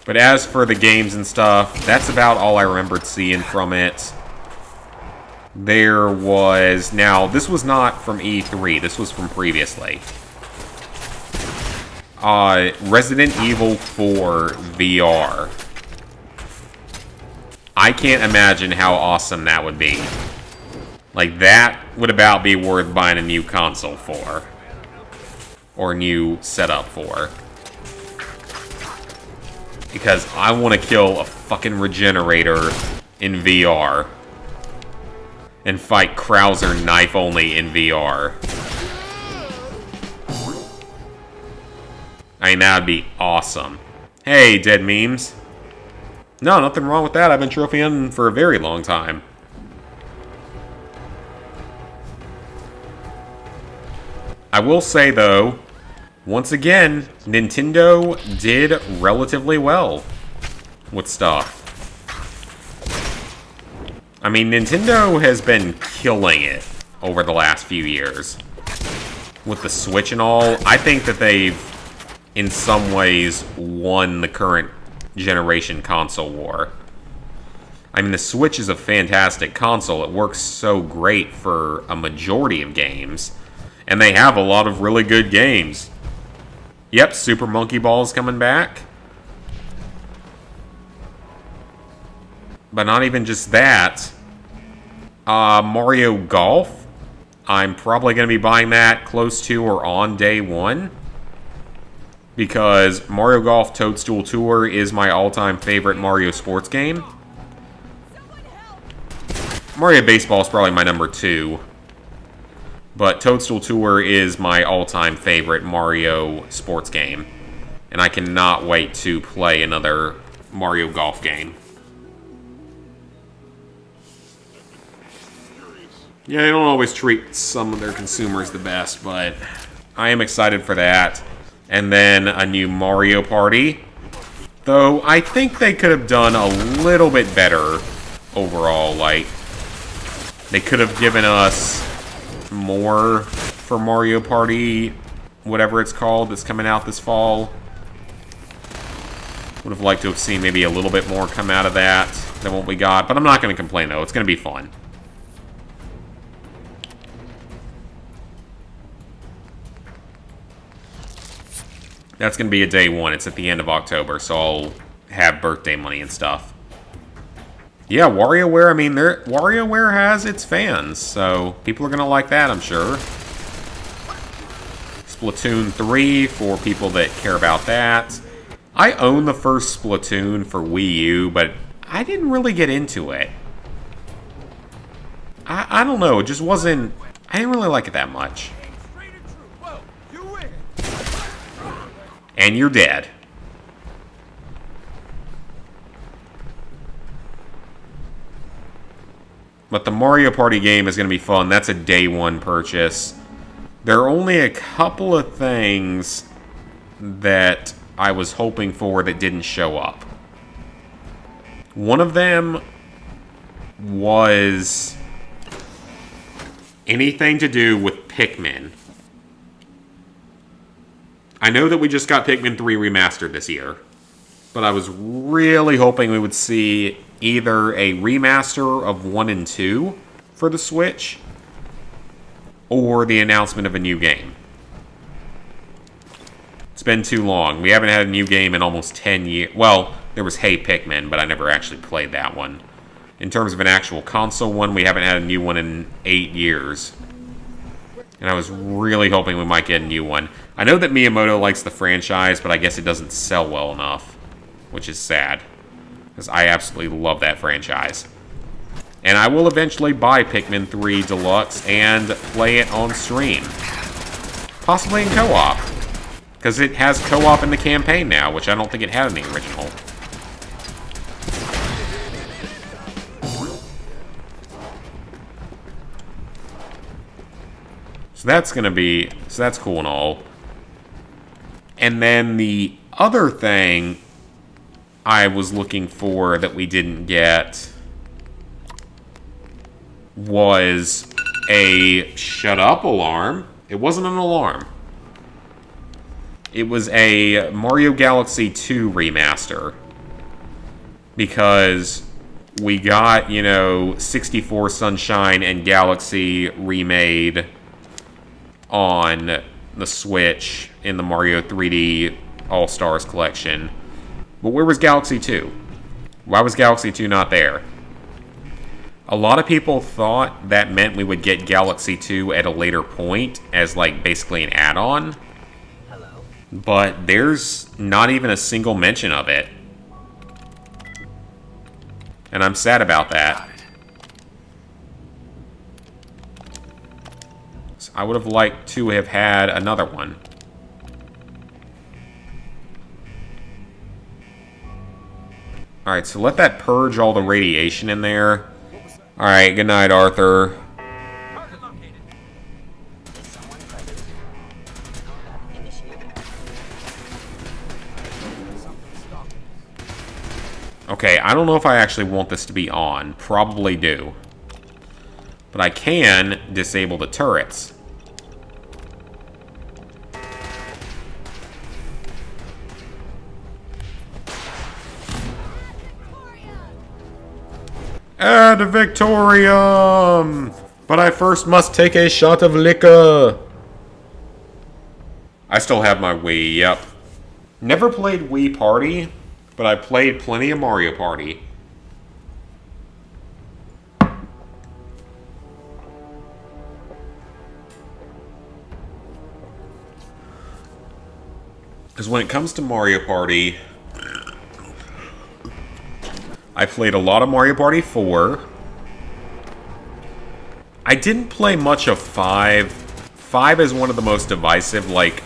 But as for the games and stuff, that's about all I remembered seeing from it. There was... Now, this was not from E3. This was from previously. Resident Evil 4 VR. I can't imagine how awesome that would be. Like, that would about be worth buying a new console for. Or a new setup for. Because I want to kill a fucking regenerator in VR. And fight Krauser knife only in VR. I mean, that would be awesome. Hey, dead memes. No, nothing wrong with that. I've been trophy hunting for a very long time. I will say, though, once again, Nintendo did relatively well with stuff. I mean, Nintendo has been killing it over the last few years. With the Switch and all, I think that they've, in some ways, won the current generation console war. I mean, the Switch is a fantastic console. It works so great for a majority of games. And they have a lot of really good games. Yep, Super Monkey Ball is coming back. But not even just that. Mario Golf. I'm probably going to be buying that close to or on day one. Because Mario Golf Toadstool Tour is my all-time favorite Mario sports game. Mario Baseball is probably my number 2. But Toadstool Tour is my all-time favorite Mario sports game. And I cannot wait to play another Mario Golf game. Yeah, they don't always treat some of their consumers the best, but I am excited for that. And then a new Mario Party. Though, I think they could have done a little bit better overall. Like, they could have given us more for Mario Party, whatever it's called, that's coming out this fall. Would have liked to have seen maybe a little bit more come out of that than what we got. But I'm not going to complain, though. It's going to be fun. That's going to be a day one. It's at the end of October, so I'll have birthday money and stuff. Yeah, WarioWare, I mean, WarioWare has its fans, so people are going to like that, I'm sure. Splatoon 3 for people that care about that. I own the first Splatoon for Wii U, but I didn't really get into it. I don't know, it just wasn't... I didn't really like it that much. And you're dead. But the Mario Party game is going to be fun. That's a day one purchase. There are only a couple of things that I was hoping for that didn't show up. One of them was anything to do with Pikmin. I know that we just got Pikmin 3 Remastered this year, but I was really hoping we would see either a remaster of 1 and 2 for the Switch, or the announcement of a new game. It's been too long. We haven't had a new game in almost 10 years. Well, there was Hey Pikmin, but I never actually played that one. In terms of an actual console one, we haven't had a new one in 8 years. And I was really hoping we might get a new one. I know that Miyamoto likes the franchise, but I guess it doesn't sell well enough, which is sad, because I absolutely love that franchise. And I will eventually buy Pikmin 3 Deluxe and play it on stream. Possibly in co-op, because it has co-op in the campaign now, which I don't think it had in the original. So that's gonna be, so that's cool and all. And then the other thing I was looking for that we didn't get was a shut up alarm. It wasn't an alarm. It was a Mario Galaxy 2 remaster. Because we got, you know, 64 Sunshine and Galaxy remade on the Switch in the Mario 3D All-Stars collection. But where was Galaxy 2? Why was Galaxy 2 not there? A lot of people thought that meant we would get Galaxy 2 at a later point as, like, basically an add-on. But there's not even a single mention of it. And I'm sad about that. So I would have liked to have had another one. Alright, so let that purge all the radiation in there. Alright, good night, Arthur. Okay, I don't know if I actually want this to be on. Probably do. But I can disable the turrets. Ad Victorium! But I first must take a shot of liquor. I still have my Wii, yep. Never played Wii Party, but I played plenty of Mario Party. Because when it comes to Mario Party, I played a lot of Mario Party 4. I didn't play much of 5. 5 is one of the most divisive, like,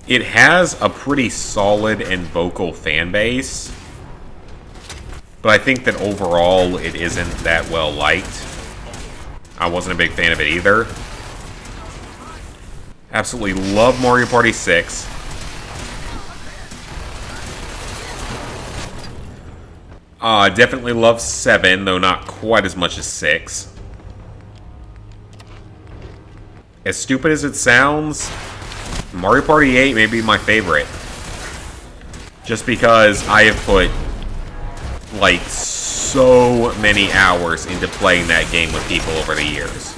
it has a pretty solid and vocal fan base. But I think that overall it isn't that well liked. I wasn't a big fan of it either. Absolutely love Mario Party 6. Definitely love 7, though not quite as much as 6. As stupid as it sounds, Mario Party 8 may be my favorite. Just because I have put, like, so many hours into playing that game with people over the years.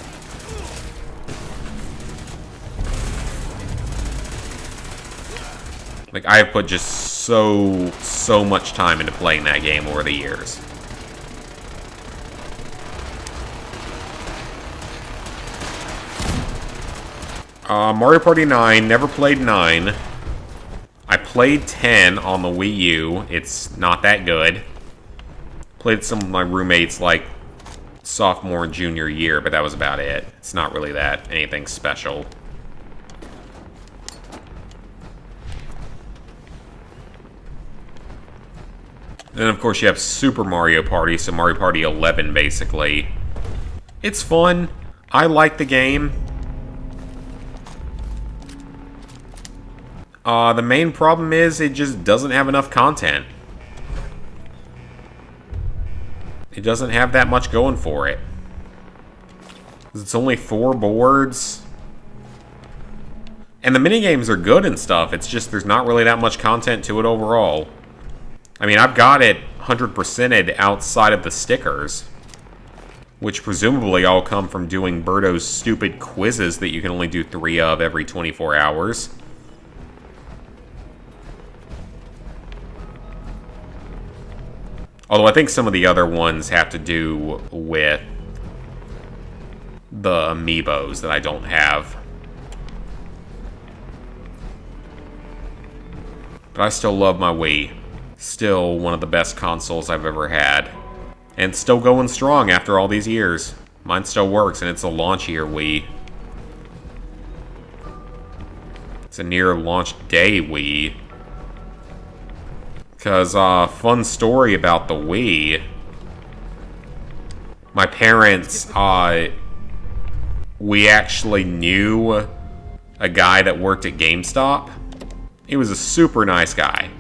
Like, I have put just so much time into playing that game over the years. Mario Party 9, never played 9. I played 10 on the Wii U. It's not that good. Played some of my roommates, like, sophomore and junior year, but that was about it. It's not really that anything special. Then, of course, you have Super Mario Party, so Mario Party 11, basically. It's fun. I like the game. The main problem is it just doesn't have enough content. It doesn't have that much going for it. It's only 4 boards. And the minigames are good and stuff. It's just there's not really that much content to it overall. I mean, I've got it 100%ed outside of the stickers, which presumably all come from doing Birdo's stupid quizzes that you can only do 3 of every 24 hours. Although I think some of the other ones have to do with the amiibos that I don't have. But I still love my Wii. Still one of the best consoles I've ever had. And still going strong after all these years. Mine still works, and it's a launch year Wii. It's a near launch day Wii. Because, fun story about the Wii. My parents, we actually knew a guy that worked at GameStop. He was a super nice guy.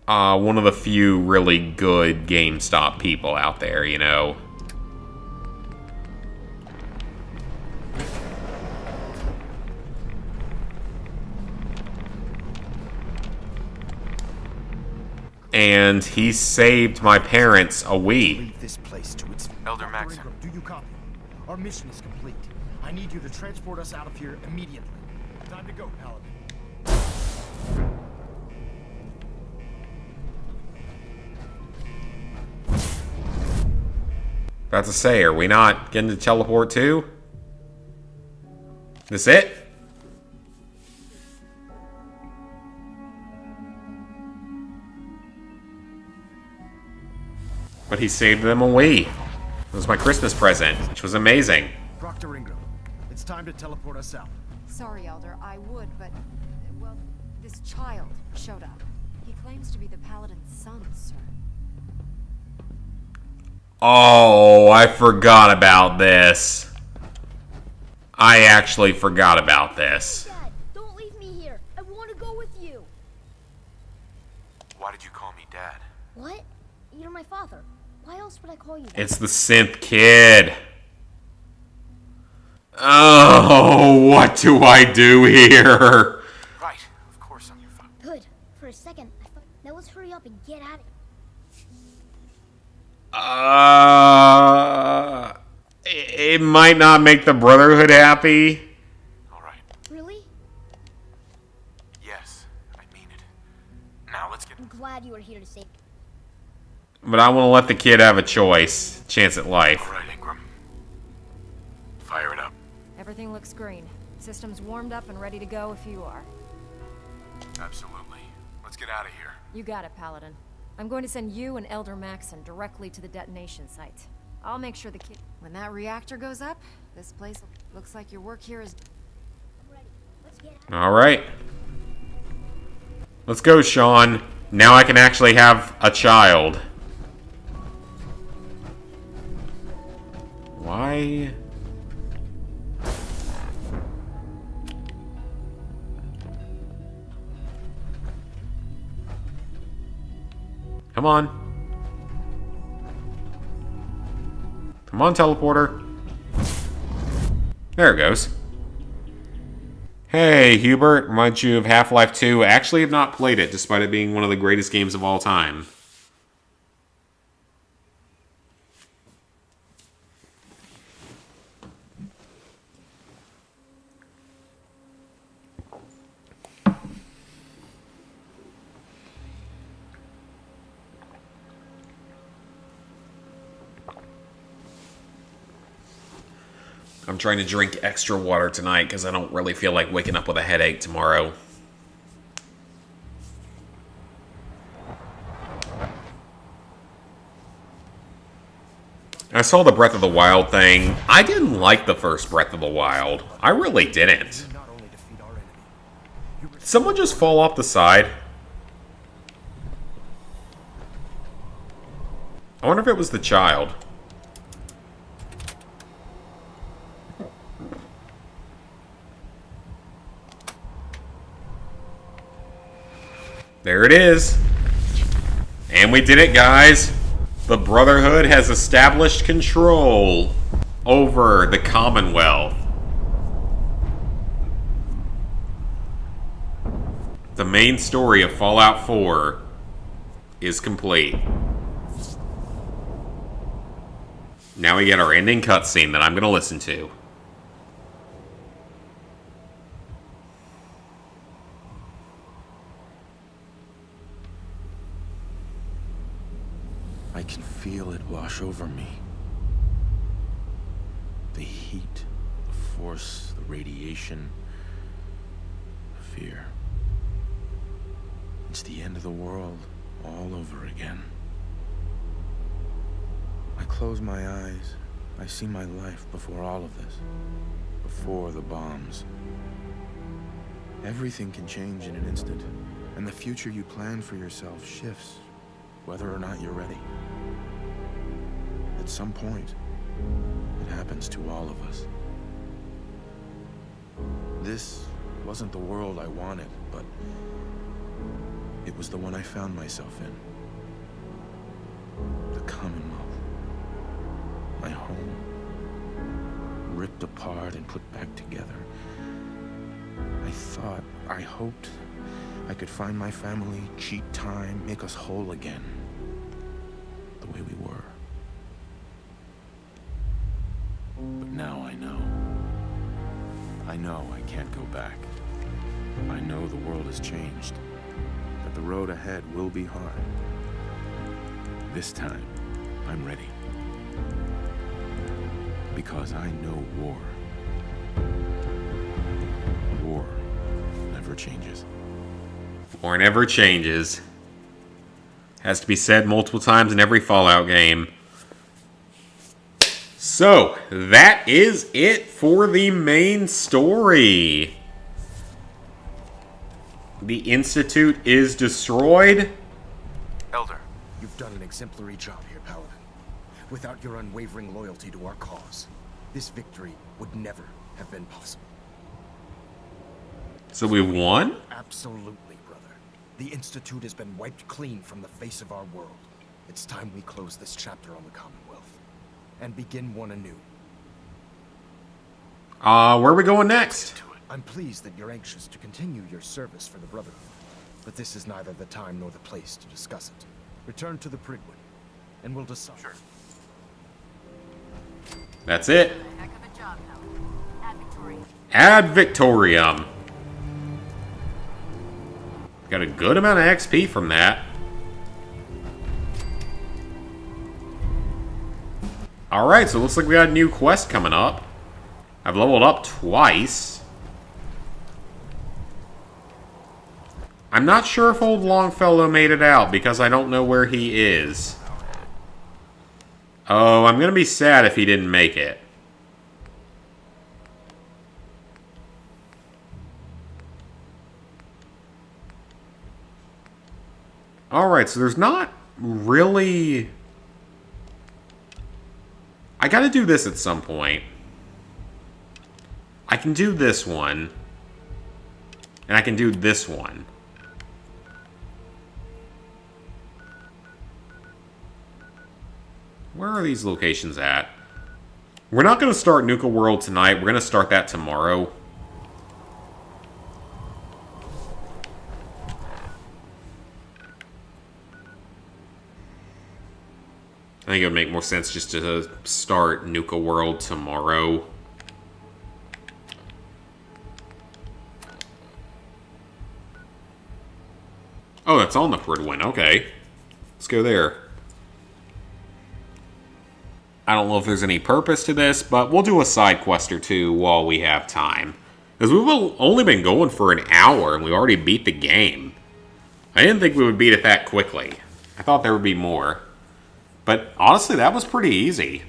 One of the few really good GameStop people out there, you know. And he saved my parents a Wii. Leave this place to its Elder Maxon. Do you copy? Our mission is complete. I need you to transport us out of here immediately. Time to go, Paladin. About to say, are we not getting to teleport too? This it? But he saved them a Wii. It was my Christmas present, which was amazing. Dr. Ingram, it's time to teleport us out. Sorry, Elder, I would, but... well, this child showed up. He claims to be the Paladin's son, sir. Oh, I forgot about this. I actually forgot about this. Dad, don't leave me here. I want to go with you. Why did you call me Dad? What? You're my father. Why else would I call you that? It's the synth kid. Oh, what do I do here? Right, of course I'm your father. Good. For a second, I thought... Now let's hurry up and get at it. It might not make the Brotherhood happy. Alright. Really? Yes, I mean it. Now let's get... I'm glad you were here to save me. But I want to let the kid have a choice. Chance at life. Alright, Ingram. Fire it up. Everything looks green. System's warmed up and ready to go if you are. Absolutely. Let's get out of here. You got it, Paladin. I'm going to send you and Elder Maxon directly to the detonation site. I'll make sure the kid... When that reactor goes up, this place looks like your work here is... I'm ready. Let's get at it. Alright. Let's go, Sean. Now I can actually have a child. Why? Come on. Come on, teleporter. There it goes. Hey, Hubert. Reminds you of Half-Life 2. Actually have not played it, despite it being one of the greatest games of all time. I'm trying to drink extra water tonight because I don't really feel like waking up with a headache tomorrow. I saw the Breath of the Wild thing. I didn't like the first Breath of the Wild. I really didn't. Did someone just fall off the side? I wonder if it was the child. There it is. And we did it, guys. The Brotherhood has established control over the Commonwealth. The main story of Fallout 4 is complete. Now we get our ending cutscene that I'm going to listen to. I can feel it wash over me. The heat, the force, the radiation, fear. It's the end of the world all over again. I close my eyes. I see my life before all of this. Before the bombs. Everything can change in an instant, and the future you plan for yourself shifts, whether or not you're ready. At some point, it happens to all of us. This wasn't the world I wanted, but it was the one I found myself in. The Commonwealth. My home. Ripped apart and put back together. I hoped I could find my family, cheat time, make us whole again. The way we were. But now I know. I know I can't go back. I know the world has changed. That the road ahead will be hard. This time, I'm ready. Because I know war. War never changes. War never changes. Has to be said multiple times in every Fallout game. So, that is it for the main story. The Institute is destroyed. Elder, you've done an exemplary job here, Paladin. Without your unwavering loyalty to our cause, this victory would never have been possible. So we won? Absolutely, brother. The Institute has been wiped clean from the face of our world. It's time we close this chapter on the Commonwealth and begin one anew. Where are we going next? I'm pleased that you're anxious to continue your service for the Brotherhood, but this is neither the time nor the place to discuss it. Return to the Prigwood, and we'll decide. Sure. That's it. Heck of a job, Paladin. Ad Victoriam. Ad Victoriam. Got a good amount of XP from that. Alright, so it looks like we got a new quest coming up. I've leveled up twice. I'm not sure if old Longfellow made it out, because I don't know where he is. Oh, I'm gonna be sad if he didn't make it. Alright, so there's not really... I gotta do this at some point. I can do this one. And I can do this one. Where are these locations at? We're not going to start Nuka World tonight. We're going to start that tomorrow. I think it would make more sense just to start Nuka World tomorrow. Oh, that's on the Prydwen. Okay. Let's go there. I don't know if there's any purpose to this, but we'll do a side quest or two while we have time. Because we've only been going for an hour, and we already beat the game. I didn't think we would beat it that quickly. I thought there would be more. But honestly, that was pretty easy.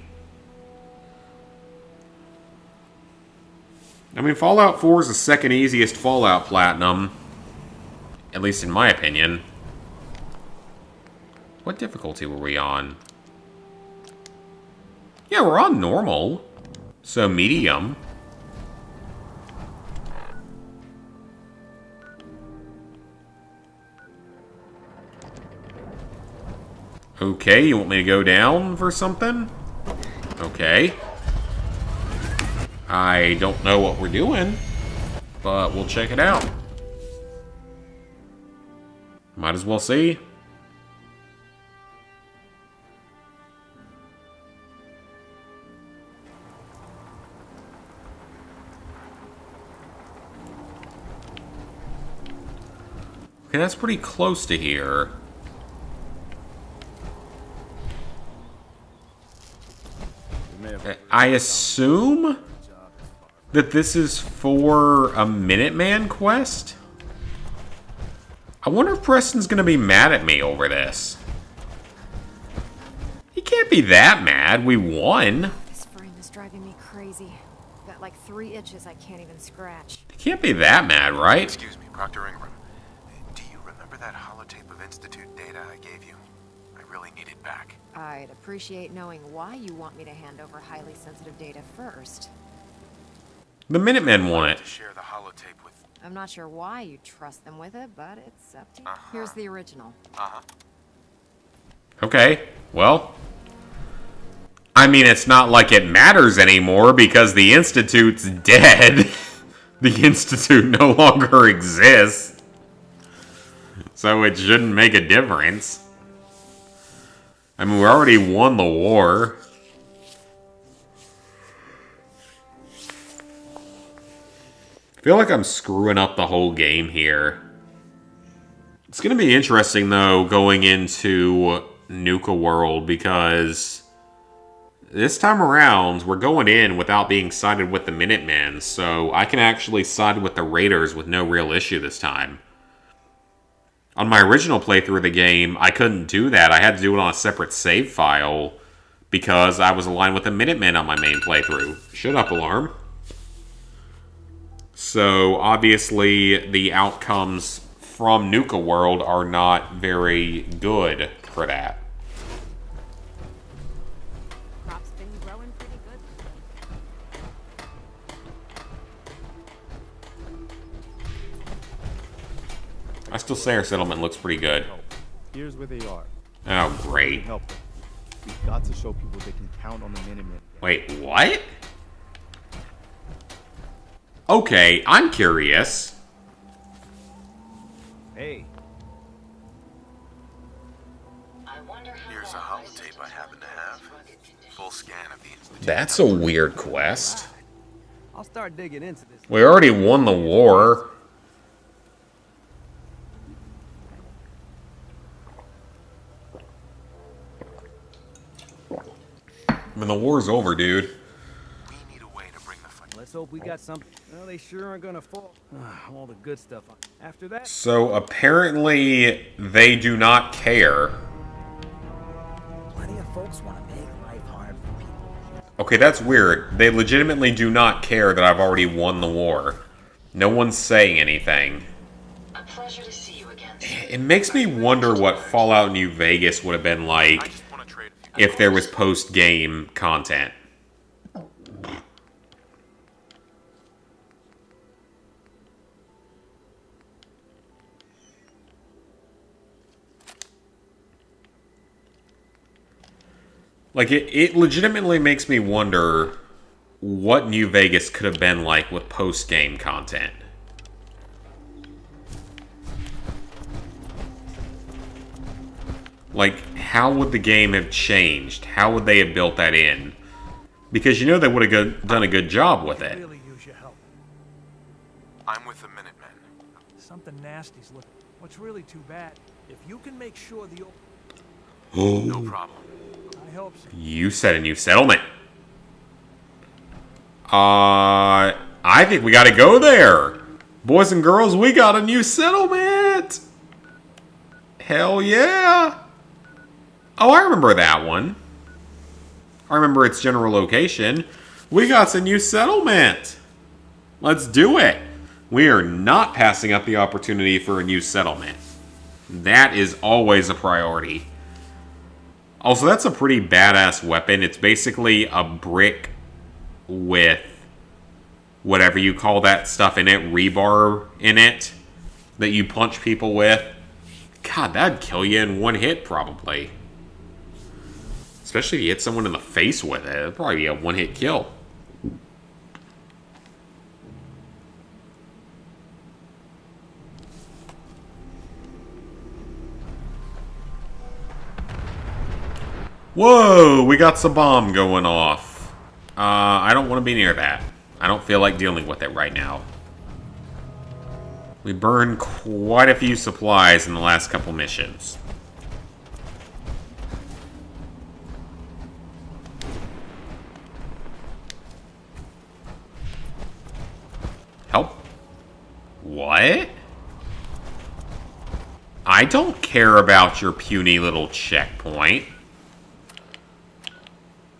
I mean, Fallout 4 is the second easiest Fallout Platinum. At least in my opinion. What difficulty were we on? Yeah, we're on normal. So, medium. Okay, you want me to go down for something? Okay. I don't know what we're doing, but we'll check it out. Might as well see. Okay, that's pretty close to here. I assume that this is for a Minuteman quest? I wonder if Preston's gonna be mad at me over this. He can't be that mad. We won. This frame is driving me crazy. Got like 3 itches I can't even scratch. He can't be that mad, right? Excuse me, Proctor Ingram. Do you remember that holotape of Institute data I gave you? I really need it back. I'd appreciate knowing why you want me to hand over highly sensitive data first. The Minutemen want it. To share the holotape with... I'm not sure why you trust them with it, but it's up to you. Here's the original. Okay, well. I mean, it's not like it matters anymore because the Institute's dead. The Institute no longer exists. So it shouldn't make a difference. I mean, we already won the war. I feel like I'm screwing up the whole game here. It's going to be interesting, though, going into Nuka World, because this time around, we're going in without being sided with the Minutemen, so I can actually side with the Raiders with no real issue this time. On my original playthrough of the game, I couldn't do that. I had to do it on a separate save file because I was aligned with the Minutemen on my main playthrough. Shut up, alarm. So, obviously, the outcomes from Nuka World are not very good for that. Crop's been growing pretty good. I still say our settlement looks pretty good. Here's where they are. Oh, great. Help them. We've got to show people they can count on the Minutemen. Wait, what? Okay, I'm curious. Hey. Here's a holotape I happen to have. Full scan of the Institute. That's a weird quest. I'll start digging into this. We already won the war. I mean, the war's over, dude. We need a way to bring the fight. Let's hope we got something. Well, they sure aren't gonna fall. All the good stuff. After that. So apparently they do not care. Plenty of folks want to make life hard for people. Okay, that's weird. They legitimately do not care that I've already won the war. No one's saying anything. A pleasure to see you again. It makes me wonder what Fallout New Vegas would have been like if there was post-game content. Like, it legitimately makes me wonder what New Vegas could have been like with post-game content. Like, how would the game have changed? How would they have built that in? Because you know they would have done a good job with it. Really use your help. I'm with the Minutemen. Something nasty's looking. What's really too bad, if you can make sure the... No problem. I hope so. You said a new settlement. I think we gotta go there. Boys and girls, we got a new settlement. Hell yeah. Oh, I remember that one. I remember its general location. We got a new settlement. Let's do it! We are not passing up the opportunity for a new settlement. That is always a priority. Also, that's a pretty badass weapon. It's basically a brick with whatever you call that stuff in it, rebar in it, that you punch people with. God, that'd kill you in one hit, probably. Especially if you hit someone in the face with it. It'd probably be a one-hit kill. Whoa, we got some bomb going off. I don't want to be near that. I don't feel like dealing with it right now. We burned quite a few supplies in the last couple missions. Help? What? I don't care about your puny little checkpoint.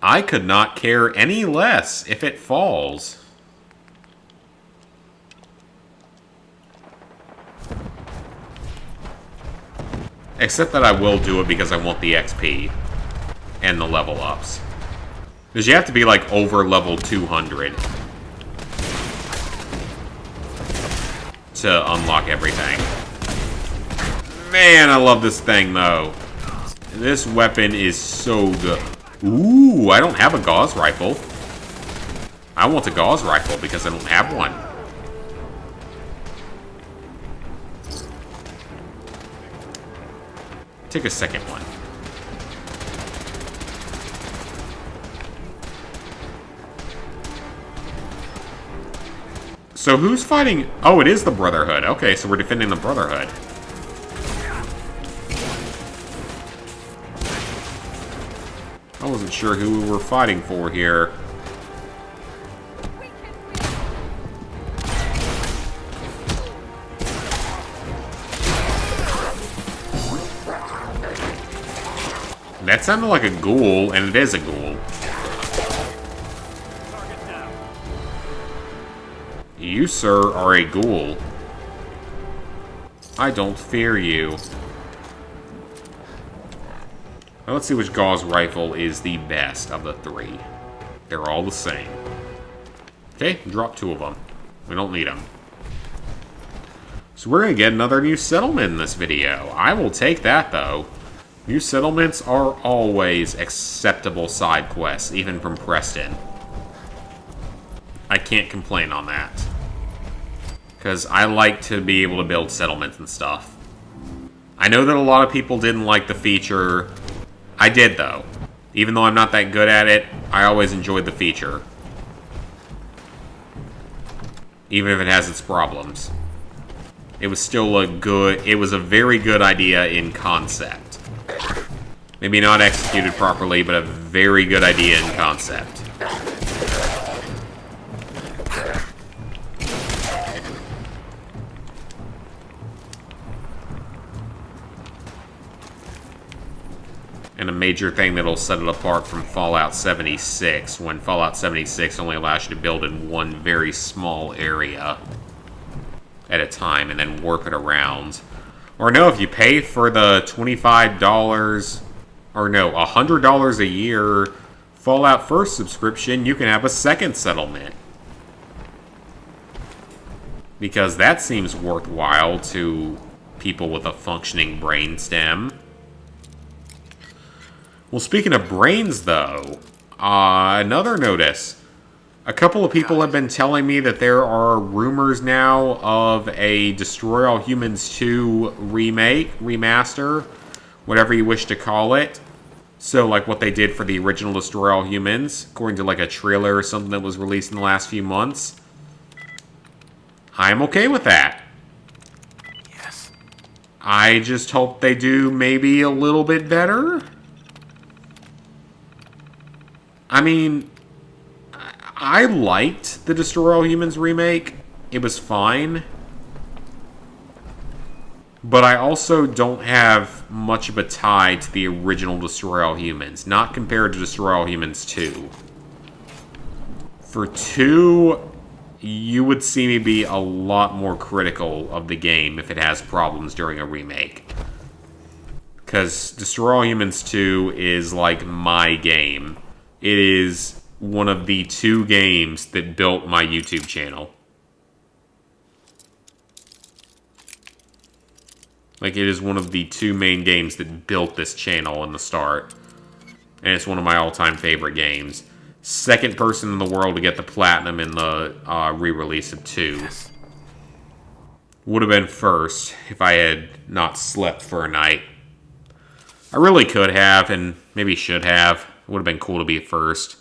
I could not care any less if it falls. Except that I will do it because I want the XP and the level ups. Because you have to be like over level 200 to unlock everything. Man, I love this thing though. This weapon is so good. Ooh, I don't have a gauze rifle. I want a gauze rifle because I don't have one. Take a second one. So who's fighting? Oh, it is the Brotherhood. Okay, so we're defending the Brotherhood. I wasn't sure who we were fighting for here. That sounded like a ghoul, and it is a ghoul. You, sir, are a ghoul. I don't fear you. Now let's see which gauze rifle is the best of the three. They're all the same. Okay, drop two of them. We don't need them. So we're going to get another new settlement in this video. I will take that, though. New settlements are always acceptable side quests, even from Preston. I can't complain on that. Because I like to be able to build settlements and stuff. I know that a lot of people didn't like the feature. I did, though. Even though I'm not that good at it, I always enjoyed the feature. Even if it has its problems. It was still it was a very good idea in concept. Maybe not executed properly, but a very good idea in concept. And a major thing that'll set it apart from Fallout 76, when Fallout 76 only allows you to build in one very small area at a time and then warp it around. Or no, if you pay for the $25, or no, $100 a year Fallout 1st subscription, you can have a second settlement. Because that seems worthwhile to people with a functioning brainstem. Well, speaking of brains, though, another notice. A couple of people have been telling me that there are rumors now of a Destroy All Humans 2 remake, remaster, whatever you wish to call it. So, like what they did for the original Destroy All Humans, according to like a trailer or something that was released in the last few months. I'm okay with that. Yes. I just hope they do maybe a little bit better. I mean, I liked the Destroy All Humans remake. It was fine. But I also don't have much of a tie to the original Destroy All Humans. Not compared to Destroy All Humans 2. For 2, you would see me be a lot more critical of the game if it has problems during a remake. Because Destroy All Humans 2 is like my game. It is one of the 2 games that built my YouTube channel. Like, it is one of the 2 main games that built this channel in the start. And it's one of my all-time favorite games. Second person in the world to get the platinum in the re-release of 2. Yes. Would have been first if I had not slept for a night. I really could have, and maybe should have. It would have been cool to be first.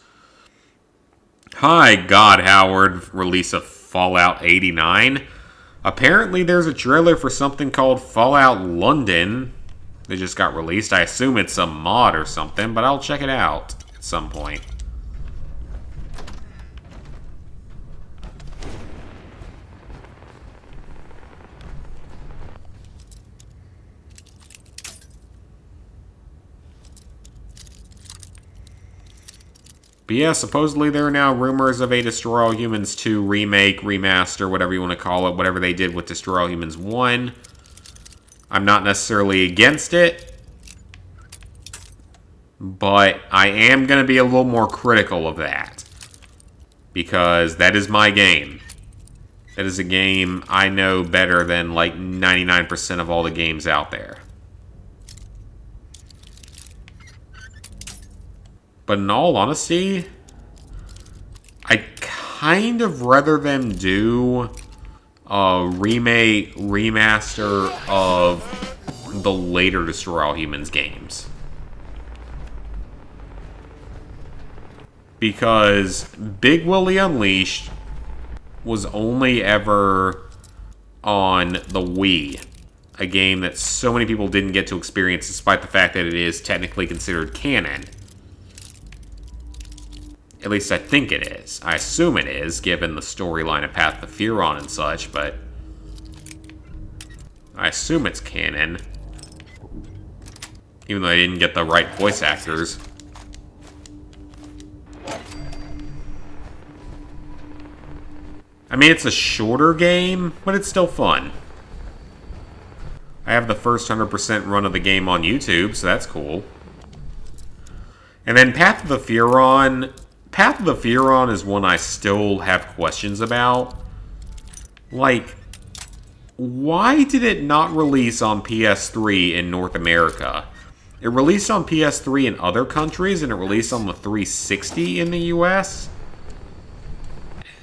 Hi, God Howard, release of Fallout 89. Apparently there's a trailer for something called Fallout London. They just got released. I assume it's a mod or something, but I'll check it out at some point. But yeah, supposedly there are now rumors of a Destroy All Humans 2 remake, remaster, whatever you want to call it, whatever they did with Destroy All Humans 1. I'm not necessarily against it, but I am going to be a little more critical of that. Because that is my game. That is a game I know better than like 99% of all the games out there. But in all honesty, I kind of rather them do a remake, remaster of the later Destroy All Humans games. Because Big Willie Unleashed was only ever on the Wii. A game that so many people didn't get to experience despite the fact that it is technically considered canon. At least I think it is. I assume it is, given the storyline of Path to Furon and such, but I assume it's canon. Even though I didn't get the right voice actors. I mean, it's a shorter game, but it's still fun. I have the first 100% run of the game on YouTube, so that's cool. And then Path of the Furon... Path of the Furon is one I still have questions about. Like, why did it not release on PS3 in North America? It released on PS3 in other countries, and it released on the 360 in the US?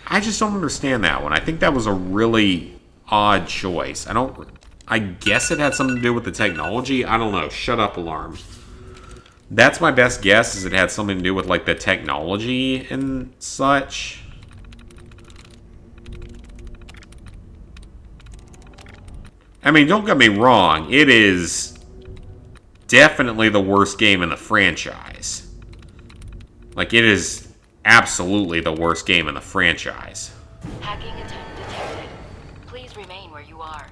I just don't understand that one. I think that was a really odd choice. I guess it had something to do with the technology. I don't know. Shut up, alarm. That's my best guess, is it had something to do with, like, the technology and such. I mean, don't get me wrong. It is definitely the worst game in the franchise. Like, it is absolutely the worst game in the franchise. Hacking attempt detected. Please remain where you are.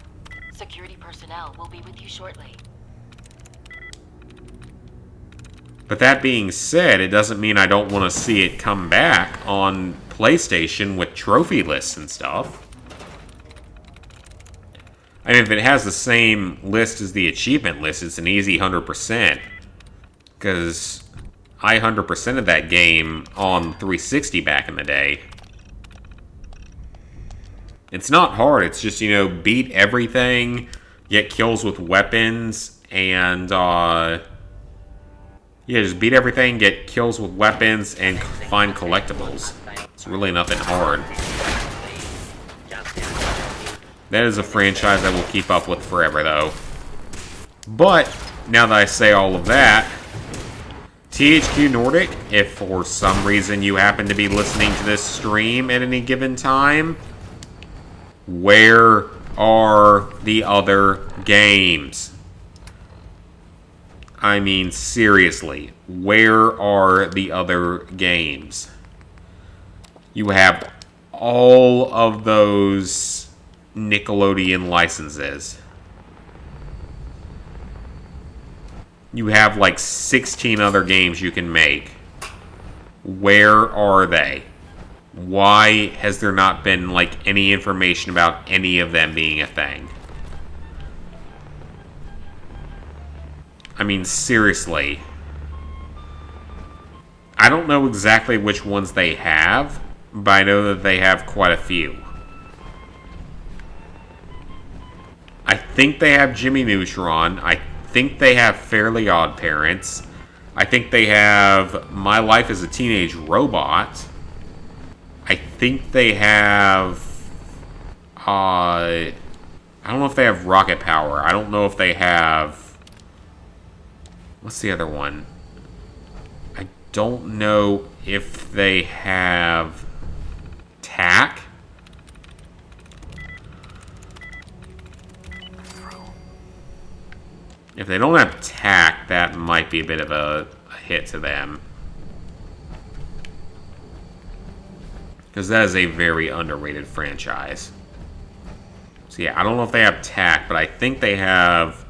Security personnel will be with you shortly. But that being said, it doesn't mean I don't want to see it come back on PlayStation with trophy lists and stuff. I mean, if it has the same list as the achievement list, it's an easy 100%. Because I 100%ed that game on 360 back in the day. It's not hard, it's just, you know, beat everything, get kills with weapons, and, yeah, just beat everything, get kills with weapons, and find collectibles. It's really nothing hard. That is a franchise I will keep up with forever, though. But, now that I say all of that, THQ Nordic, if for some reason you happen to be listening to this stream at any given time, where are the other games? I mean, seriously, where are the other games? You have all of those Nickelodeon licenses. You have like 16 other games you can make. Where are they? Why has there not been, like, any information about any of them being a thing? I mean, seriously. I don't know exactly which ones they have, but I know that they have quite a few. I think they have Jimmy Neutron. I think they have Fairly Odd Parents. I think they have My Life as a Teenage Robot. I think they have... I don't know if they have Rocket Power. I don't know if they have... What's the other one? I don't know if they have... TAC? If they don't have TAC, that might be a bit of a hit to them. Because that is a very underrated franchise. So yeah, I don't know if they have TAC, but I think they have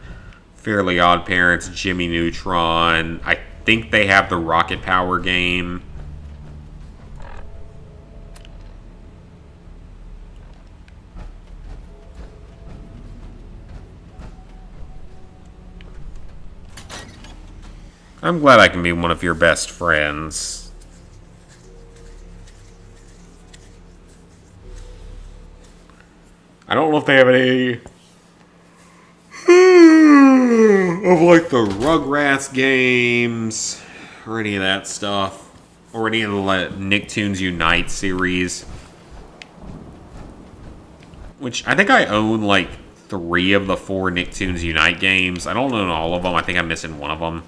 Fairly Odd Parents, Jimmy Neutron. I think they have the Rocket Power game. I'm glad I can be one of your best friends. I don't know if they have any of like the Rugrats games or any of that stuff, or any of the Nicktoons Unite series, which I think I own like 3 of the 4 Nicktoons Unite games. I don't own all of them. I think I'm missing one of them.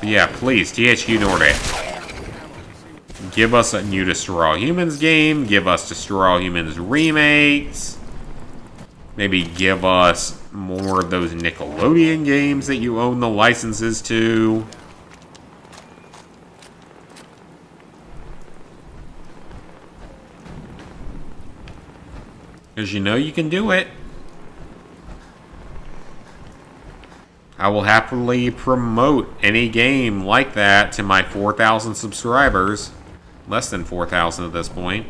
Yeah, please, THQ Nordic. Give us a new Destroy All Humans game. Give us Destroy All Humans remakes. Maybe give us more of those Nickelodeon games that you own the licenses to. Because you know you can do it. I will happily promote any game like that to my 4,000 subscribers. Less than 4,000 at this point.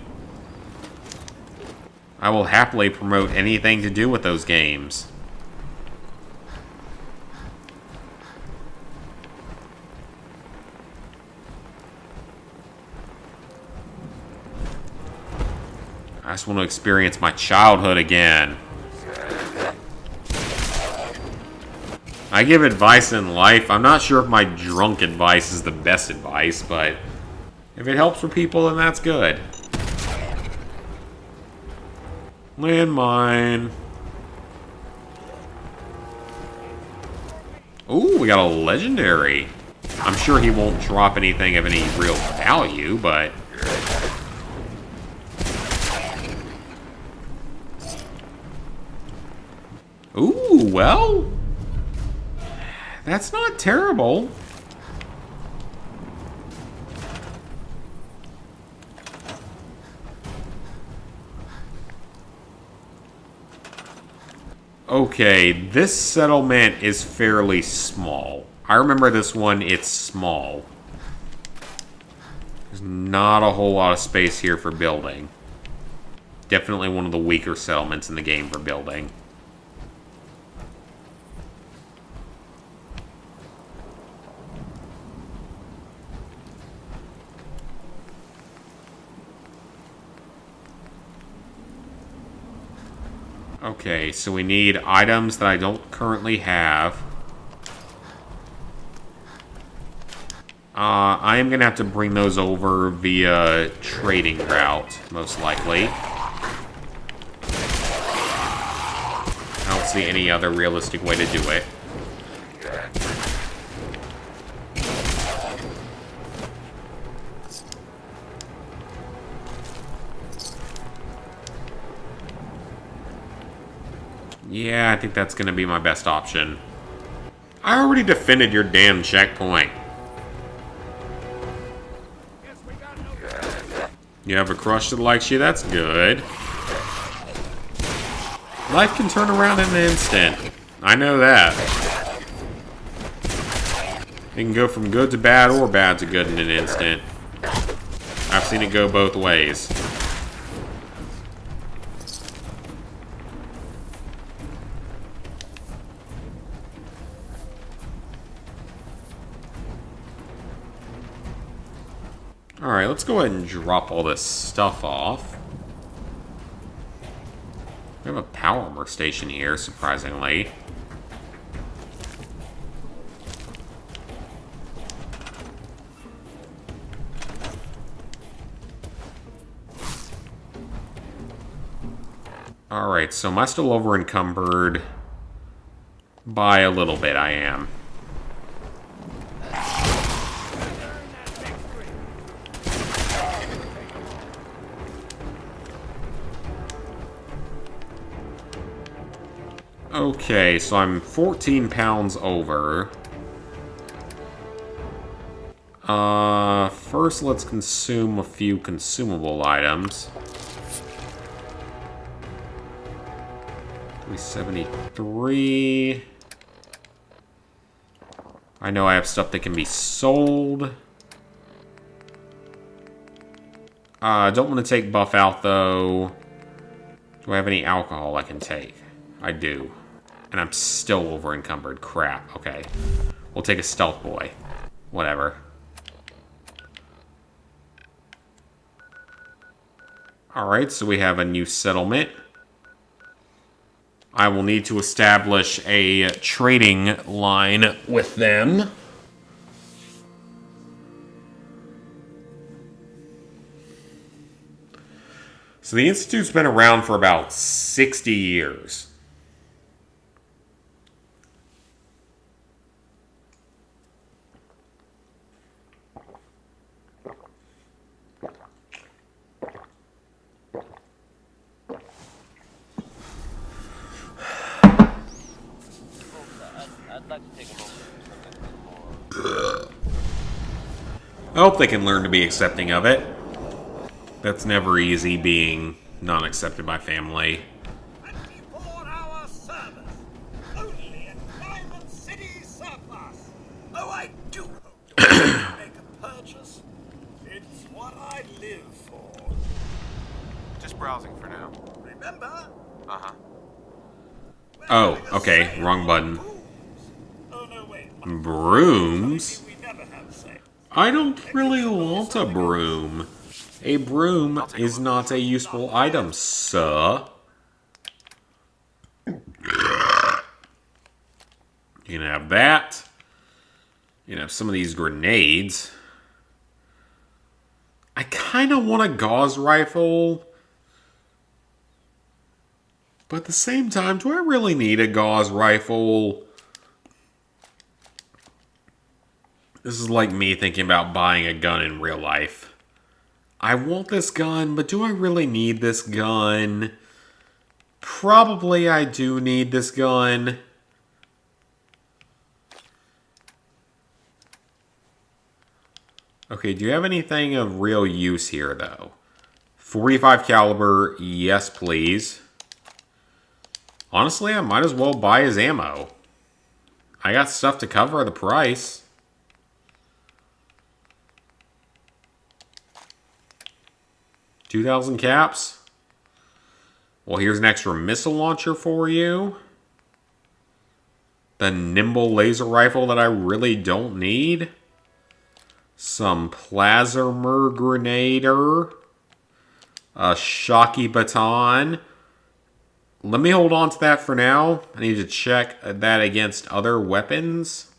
I will happily promote anything to do with those games. I just want to experience my childhood again. I give advice in life. I'm not sure if my drunk advice is the best advice, but if it helps for people, then that's good. Landmine. Ooh, we got a legendary. I'm sure he won't drop anything of any real value, but... Ooh, well... That's not terrible. Okay, this settlement is fairly small. I remember this one, it's small. There's not a whole lot of space here for building. Definitely one of the weaker settlements in the game for building. Okay, so we need items that I don't currently have. I am going to have to bring those over via trading route, most likely. I don't see any other realistic way to do it. Yeah, I think that's going to be my best option. I already defended your damn checkpoint. You have a crush that likes you? That's good. Life can turn around in an instant. I know that. It can go from good to bad or bad to good in an instant. I've seen it go both ways. Alright, let's go ahead and drop all this stuff off. We have a power station here, surprisingly. Alright, so am I still over encumbered? By a little bit, I am. Okay, so I'm 14 pounds over. First let's consume a few consumable items. 373. I know I have stuff that can be sold. I don't want to take buff out, though. Do I have any alcohol I can take? I do. And I'm still over encumbered. Crap. Okay. We'll take a stealth boy. Whatever. Alright, so we have a new settlement. I will need to establish a trading line with them. So the Institute's been around for about 60 years. I hope they can learn to be accepting of it. That's never easy, being not accepted by family. 24-hour service. Only in Diamond City surplus. Oh, I do hope you make a purchase. It's what I live for. Just browsing for now. Remember? Uh-huh. Oh, okay. Wrong button. Oh, no, wait. Brooms? We never have sex. I don't really want a broom. A broom is not a useful item, sir. You can have that. You can have some of these grenades. I kind of want a gauze rifle. But at the same time, do I really need a gauze rifle? This is like me thinking about buying a gun in real life. I want this gun, but do I really need this gun? Probably I do need this gun. Okay, do you have anything of real use here, though? 45 caliber, yes please. Honestly, I might as well buy his ammo. I got stuff to cover the price. $2,000 caps. Well, here's an extra missile launcher for you. The nimble laser rifle that I really don't need. Some plasma grenader. A shocky baton. Let me hold on to that for now. I need to check that against other weapons.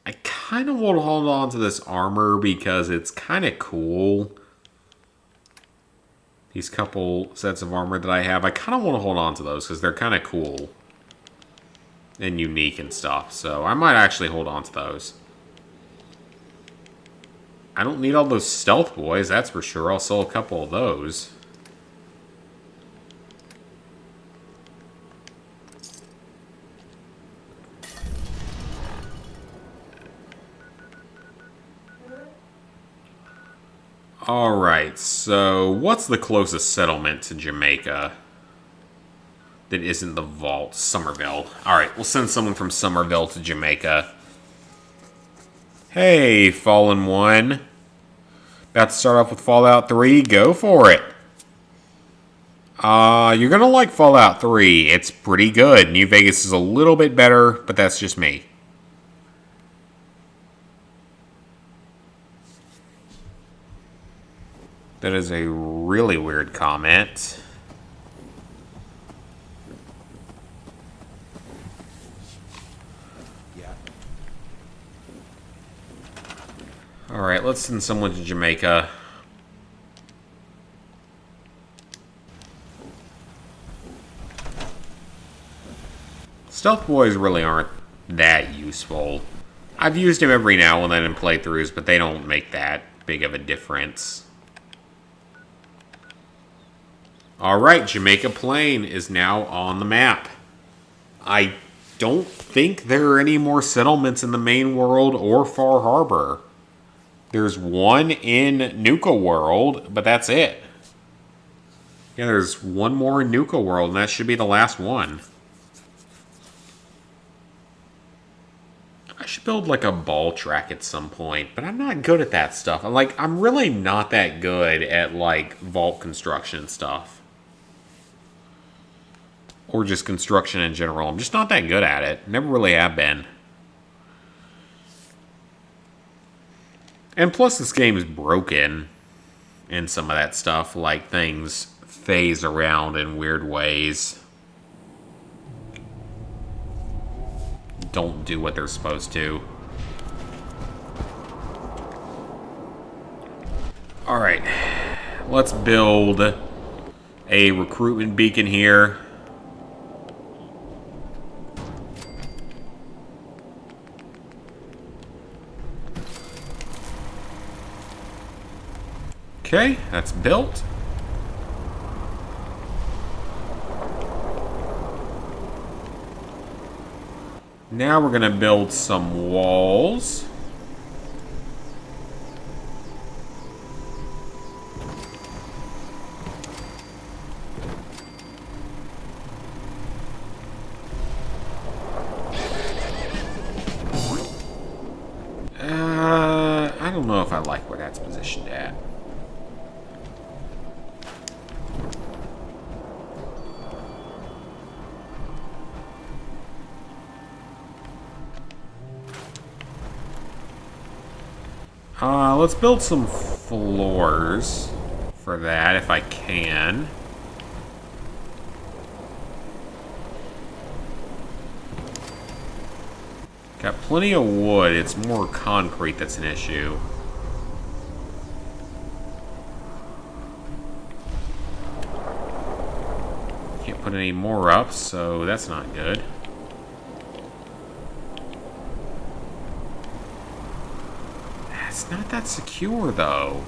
I kind of want to hold on to this armor because it's kind of cool. These couple sets of armor that I have, I kind of want to hold on to those because they're kind of cool and unique and stuff. So I might actually hold on to those. I don't need all those stealth boys, that's for sure. I'll sell a couple of those. Alright, so what's the closest settlement to Jamaica that isn't the vault? Somerville. Alright, we'll send someone from Somerville to Jamaica. Hey, Fallen One. About to start off with Fallout 3? Go for it. You're gonna like Fallout 3. It's pretty good. New Vegas is a little bit better, but that's just me. That is a really weird comment. Yeah. Alright, let's send someone to Jamaica. Stealth boys really aren't that useful. I've used them every now and then in playthroughs, but they don't make that big of a difference. Alright, Jamaica Plain is now on the map. I don't think there are any more settlements in the main world or Far Harbor. There's one in Nuka World, but that's it. Yeah, there's one more in Nuka World, and that should be the last one. I should build like a ball track at some point, but I'm not good at that stuff. I'm really not that good at like vault construction stuff. Or just construction in general. I'm just not that good at it. Never really have been. And plus this game is broken in some of that stuff. Like things phase around in weird ways. Don't do what they're supposed to. Alright. Let's build a recruitment beacon here. Okay, that's built. Now we're going to build some walls. I don't know if I like where that's positioned at. Let's build some floors for that, if I can. Got plenty of wood. It's more concrete that's an issue. Can't put any more up, so that's not good. It's not that secure, though.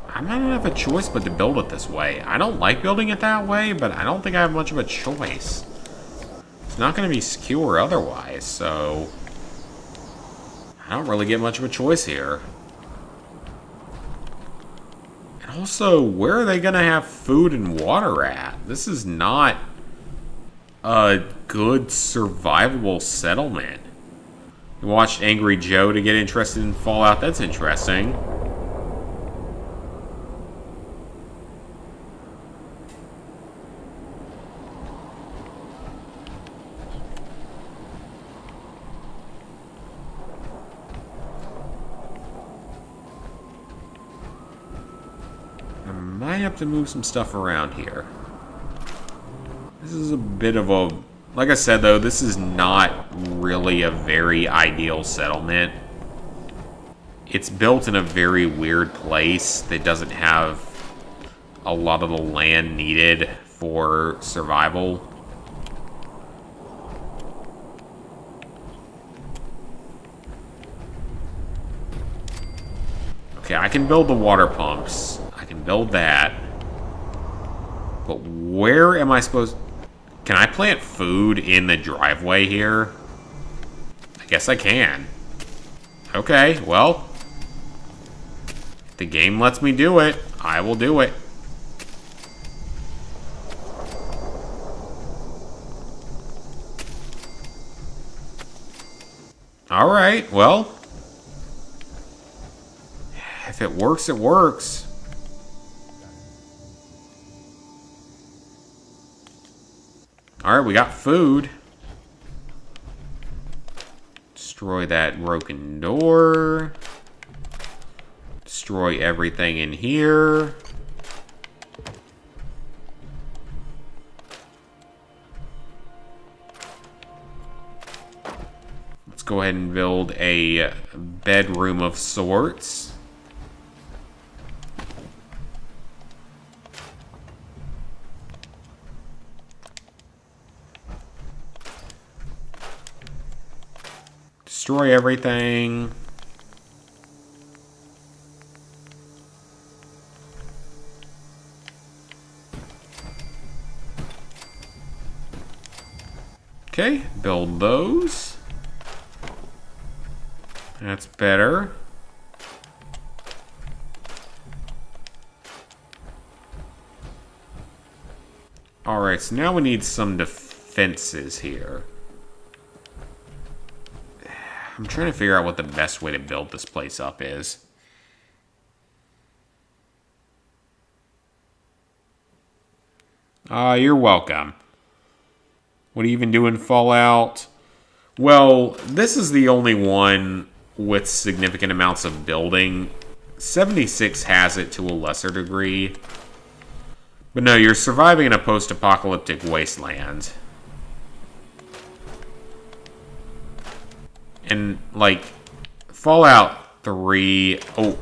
I might not have a choice but to build it this way. I don't like building it that way, but I don't think I have much of a choice. It's not going to be secure otherwise, so I don't really get much of a choice here. And also, where are they going to have food and water at? This is not a good survivable settlement. You watched Angry Joe to get interested in Fallout. That's interesting. I might have to move some stuff around here. This is a bit of a... Like I said, though, this is not really a very ideal settlement. It's built in a very weird place that doesn't have a lot of the land needed for survival. Okay, I can build the water pumps. I can build that. But where am I supposed... Can I plant food in the driveway here? I guess I can. Okay, well. If the game lets me do it, I will do it. Alright, well. If it works, it works. Alright, we got food. Destroy that broken door. Destroy everything in here. Let's go ahead and build a bedroom of sorts. Destroy everything. Okay, build those. That's better. Alright, so now we need some defenses here. I'm trying to figure out what the best way to build this place up is. You're welcome. What do you even do in Fallout? Well, this is the only one with significant amounts of building. 76 has it to a lesser degree. But no, you're surviving in a post-apocalyptic wasteland. And, like, Fallout 3... Oh.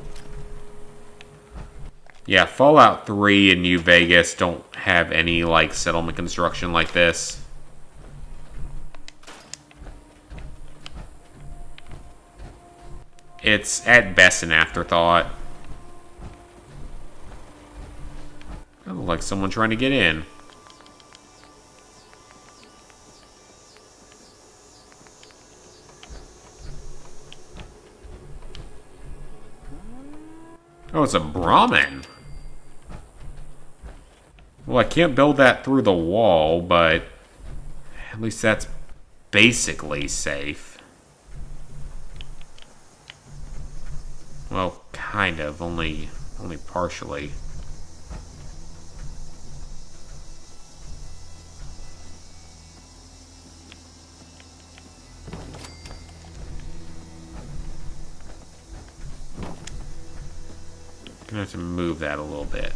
Yeah, Fallout 3 and New Vegas don't have any, like, settlement construction like this. It's, at best, an afterthought. That looks like someone trying to get in. Oh, it's a Brahmin. Well, I can't build that through the wall, but at least that's basically safe. Well, kind of, only partially. Gonna have to move that a little bit.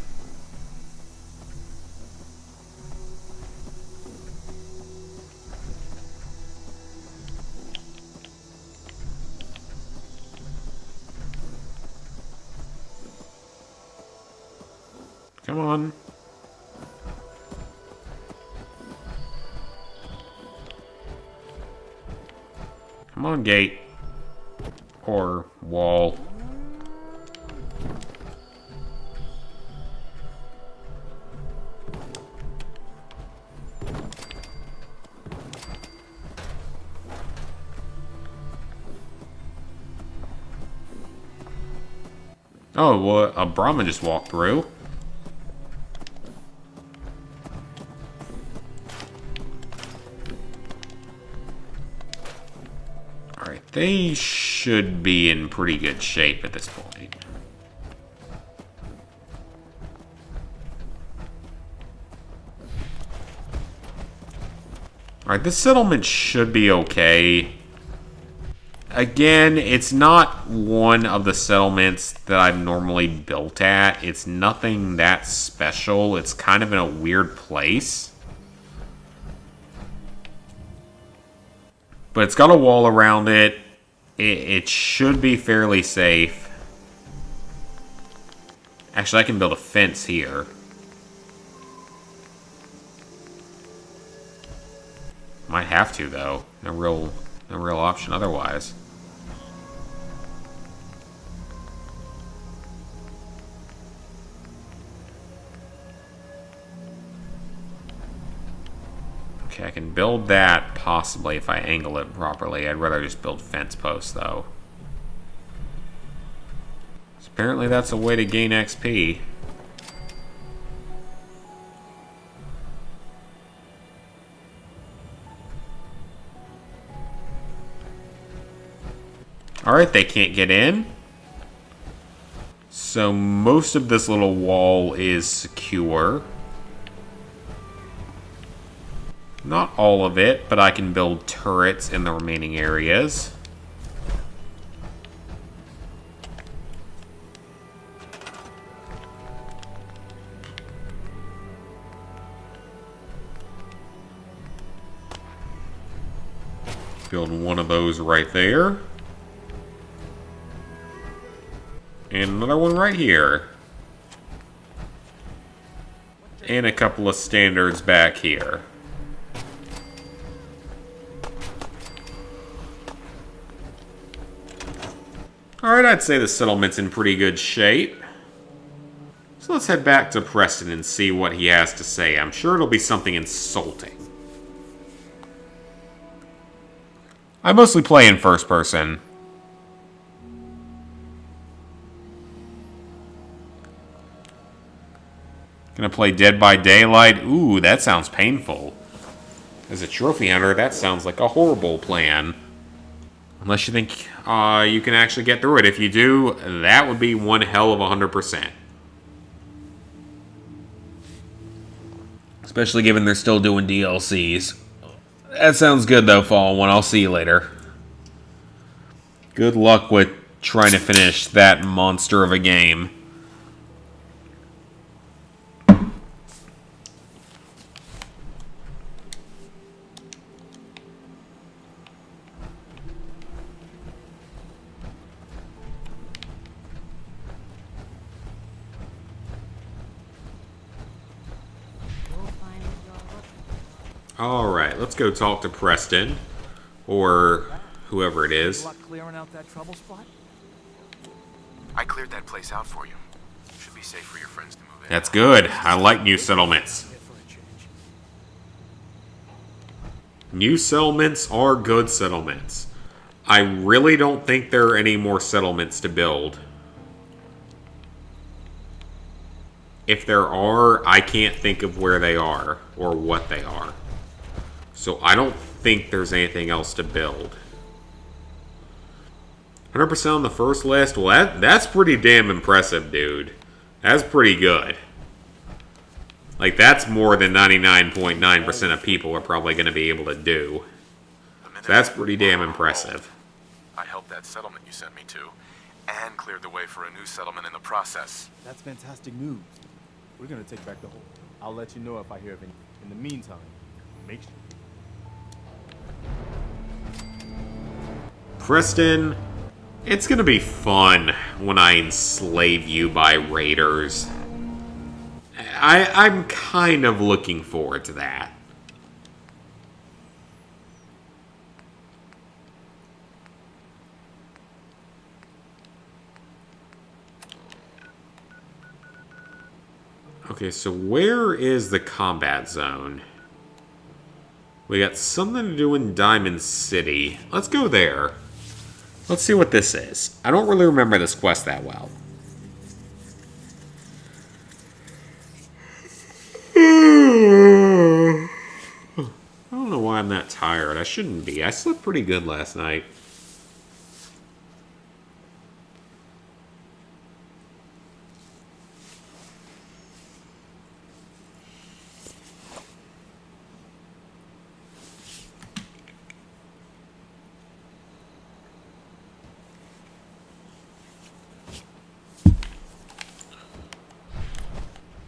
Come on. Come on, gate. Or wall. Oh, well, a Brahmin just walked through. Alright, they should be in pretty good shape at this point. Alright, this settlement should be okay. Again, it's not one of the settlements that I've normally built at. It's nothing that special. It's kind of in a weird place. But it's got a wall around it. It should be fairly safe. Actually, I can build a fence here. Might have to, though. No real option otherwise. Okay, I can build that possibly if I angle it properly. I'd rather just build fence posts though. So apparently that's a way to gain XP. Alright, they can't get in. So most of this little wall is secure. Not all of it, but I can build turrets in the remaining areas. Build one of those right there. And another one right here. And a couple of standards back here. Alright, I'd say the settlement's in pretty good shape. So let's head back to Preston and see what he has to say. I'm sure it'll be something insulting. I mostly play in first person. Gonna play Dead by Daylight? Ooh, that sounds painful. As a trophy hunter, that sounds like a horrible plan. Unless you think you can actually get through it. If you do, that would be one hell of 100%. Especially given they're still doing DLCs. That sounds good though, Fallen One. I'll see you later. Good luck with trying to finish that monster of a game. Alright, let's go talk to Preston. Or whoever it is. Clearing out that trouble spot? I cleared that place out for you. Should be safe for your friends to move in. That's good. I like new settlements. New settlements are good settlements. I really don't think there are any more settlements to build. If there are, I can't think of where they are or what they are. So I don't think there's anything else to build. 100% on the first list? Well, that's pretty damn impressive, dude. That's pretty good. Like, that's more than 99.9% of people are probably going to be able to do. So that's pretty damn impressive. I helped that settlement you sent me to, and cleared the way for a new settlement in the process. That's fantastic news. We're gonna take back the whole. I'll let you know if I hear of any. In the meantime, make sure. Preston, it's gonna be fun when I enslave you by raiders. I'm kind of looking forward to that. Okay, so where is the combat zone? We got something to do in Diamond City. Let's go there. Let's see what this is. I don't really remember this quest that well. I don't know why I'm that tired. I shouldn't be. I slept pretty good last night.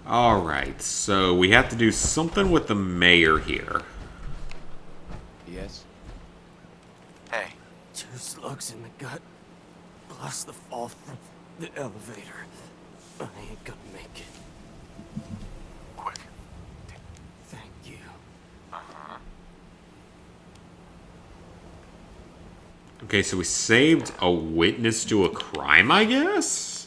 Alright, so we have to do something with the mayor here. Yes? Hey. 2 slugs in the gut, plus the fall from the elevator. I ain't gonna make it. Quick. Thank you. Uh-huh. Okay, so we saved a witness to a crime, I guess?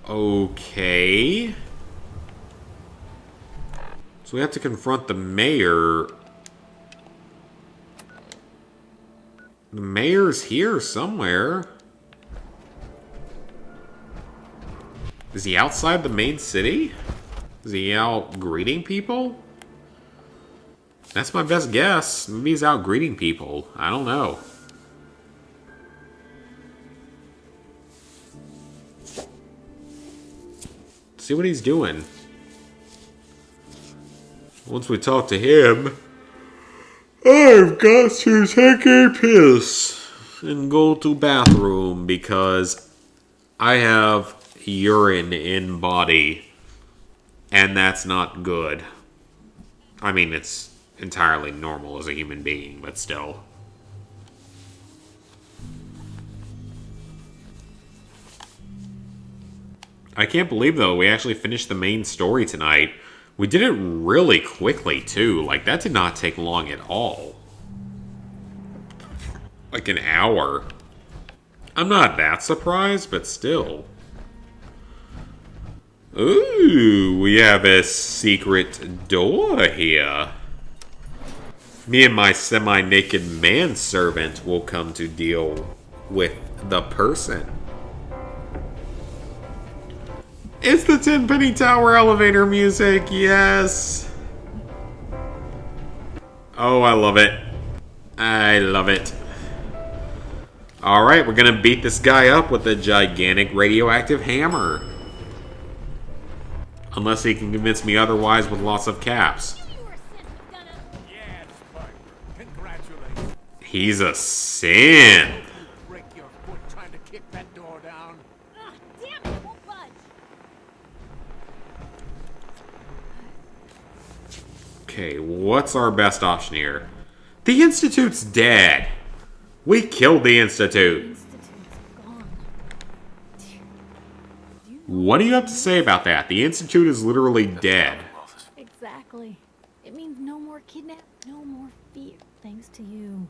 Okay. So we have to confront the mayor. The mayor's here somewhere. Is he outside the main city? Is he out greeting people? That's my best guess. Maybe he's out greeting people. I don't know. See what he's doing. Once we talk to him, I've got to take a piss and go to bathroom because I have urine in body, and that's not good. I mean, it's entirely normal as a human being, but still. I can't believe, though, we actually finished the main story tonight. We did it really quickly, too. Like, that did not take long at all. Like an hour. I'm not that surprised, but still. Ooh, we have a secret door here. Me and my semi-naked manservant will come to deal with the person. It's the Tenpenny Tower elevator music, yes! Oh, I love it. I love it. Alright, we're gonna beat this guy up with a gigantic radioactive hammer. Unless he can convince me otherwise with lots of caps. Yes, Piper. Congratulations. He's a synth. Break your foot trying to kick that door down. Ah, damn it, it won't budge. Okay, what's our best option here? The Institute's dead. We killed the Institute. Institute's gone. What do you have to say about that? The Institute is literally dead. Exactly. It means no more kidnap, no more fear, thanks to you.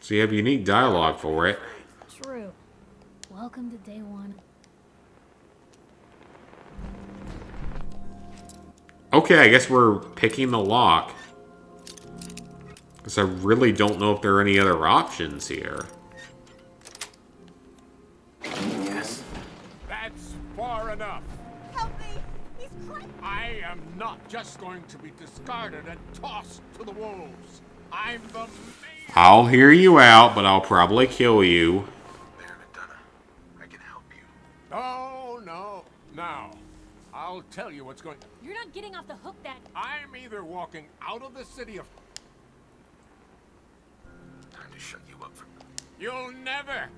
So you have unique dialogue for it. True. Welcome to day one. Okay, I guess we're picking the lock. Because I really don't know if there are any other options here. Yes. That's far enough. Help me! He's crazy! I am not just going to be discarded and tossed to the wolves. I'm the mayor. I'll hear you out, but I'll probably kill you. There, McDonough. I can help you. No, no. Now, I'll tell you what's going. You're not getting off the hook that... I'm either walking out of the city of. Time to shut you up for... You'll never.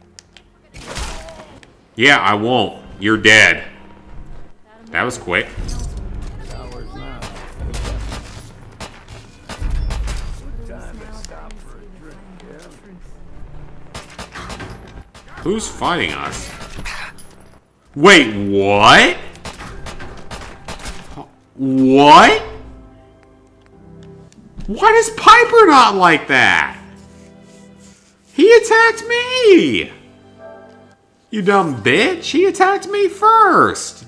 Yeah, I won't. You're dead. That was quick. Hours now. Good time to stop for a drink, yeah? Who's fighting us? Wait, what? What? Why does Piper not like that? He attacked me! You dumb bitch, he attacked me first!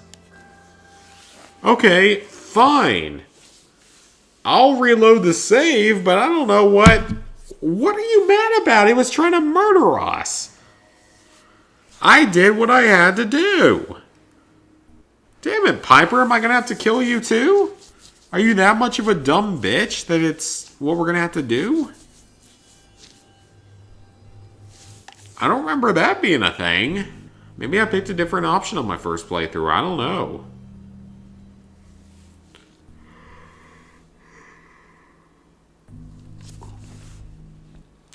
Okay, fine. I'll reload the save, but I don't know what... What are you mad about? He was trying to murder us. I did what I had to do. Damn it, Piper, am I gonna have to kill you too? Are you that much of a dumb bitch that it's what we're gonna have to do? I don't remember that being a thing. Maybe I picked a different option on my first playthrough. I don't know.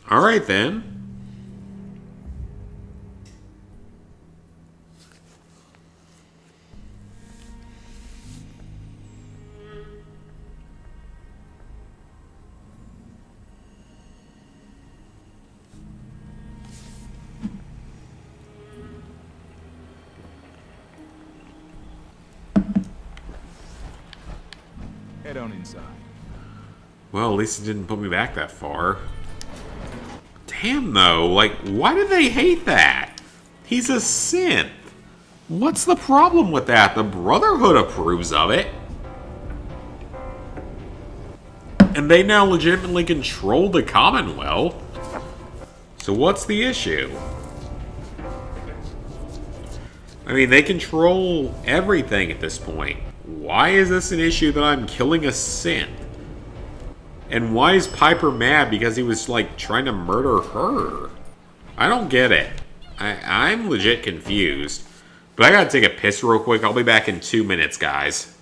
Alright then. Head on inside. Well, at least it didn't put me back that far. Damn, though. Like, why do they hate that? He's a synth. What's the problem with that? The Brotherhood approves of it. And they now legitimately control the Commonwealth. So what's the issue? I mean, they control everything at this point. Why is this an issue that I'm killing a synth? And why is Piper mad because he was, like, trying to murder her? I don't get it. I'm legit confused. But I gotta take a piss real quick. I'll be back in 2 minutes, guys.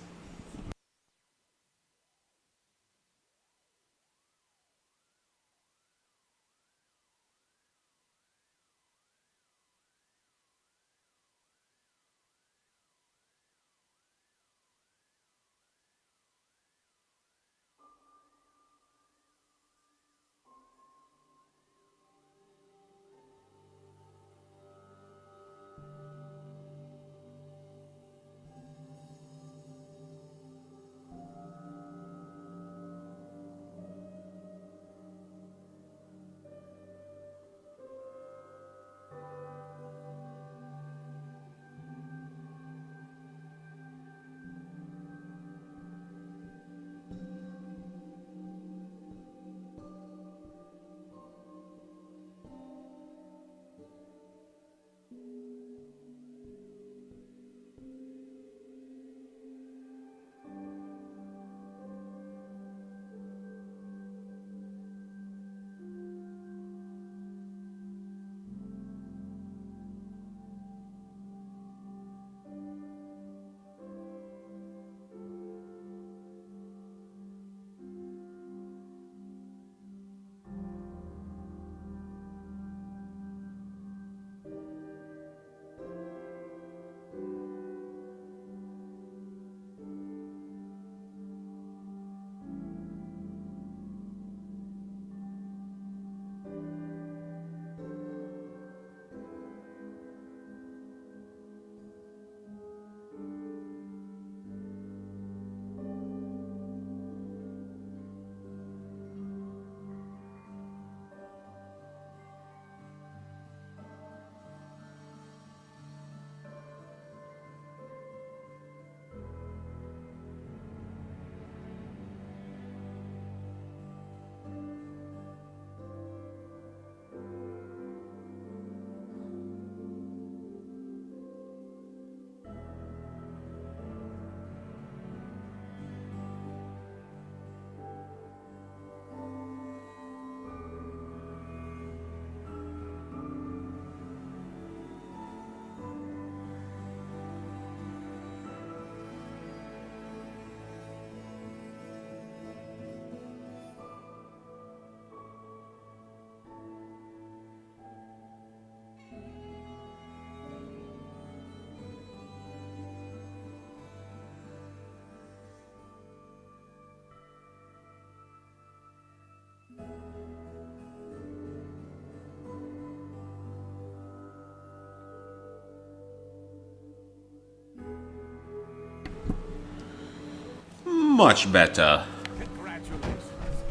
Much better. Congratulations,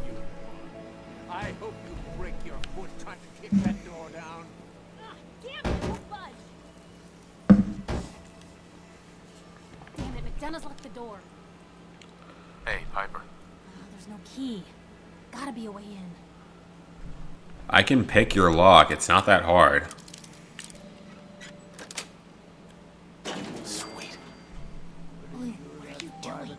beautiful. I hope you break your foot trying to kick that door down. Damn it, don't budge! Damn it, McDonough's locked the door. Hey, Piper. There's no key. Gotta be a way in. I can pick your lock. It's not that hard. Sweet. What are you doing?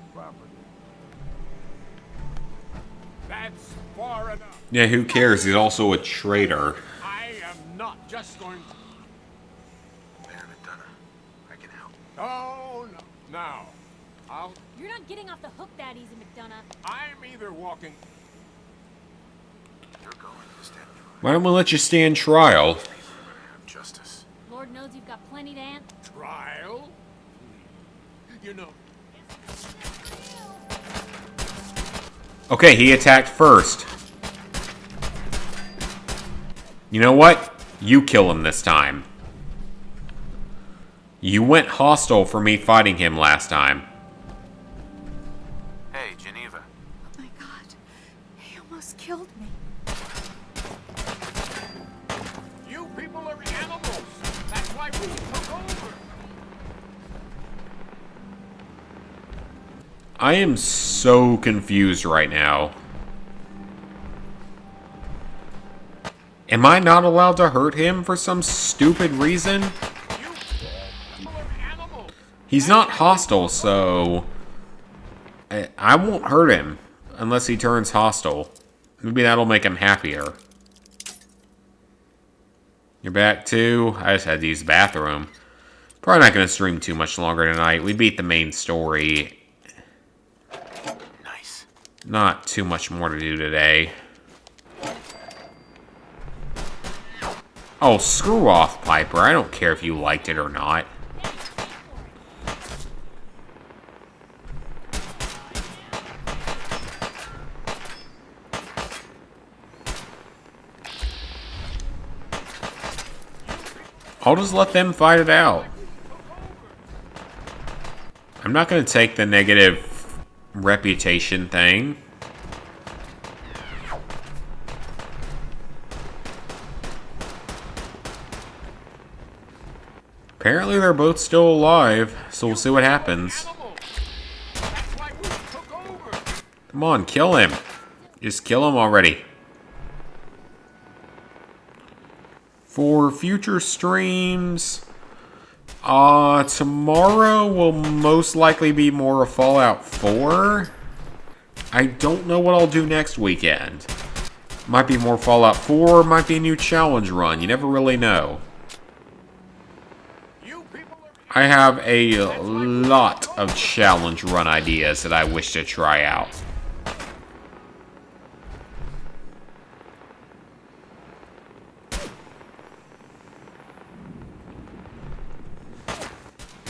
That's far enough. Yeah, who cares? He's also a traitor. I am not just going to... Man, McDonough, I can help. Oh, no. Now, You're not getting off the hook that easy, McDonough. I'm either walking... You're going to stand trial. Why don't we let you stand trial? Justice. Lord knows you've got plenty to answer. Trial? You know... Okay, he attacked first. You know what? You kill him this time. You went hostile for me fighting him last time. Hey, Geneva. Oh my god. He almost killed me. You people are animals. That's why we took over. I am so confused right now. Am I not allowed to hurt him for some stupid reason? He's not hostile, so I won't hurt him unless he turns hostile. Maybe that'll make him happier. You're back too? I just had to use the bathroom. Probably not going to stream too much longer tonight. We beat the main story. Nice. Not too much more to do today. Oh, screw off, Piper. I don't care if you liked it or not. I'll just let them fight it out. I'm not going to take the negative reputation thing. Apparently they're both still alive, so we'll see what happens. Come on, kill him. Just kill him already. For future streams, tomorrow will most likely be more of Fallout 4. I don't know what I'll do next weekend. Might be more Fallout 4, might be a new challenge run. You never really know. I have a lot of challenge run ideas that I wish to try out.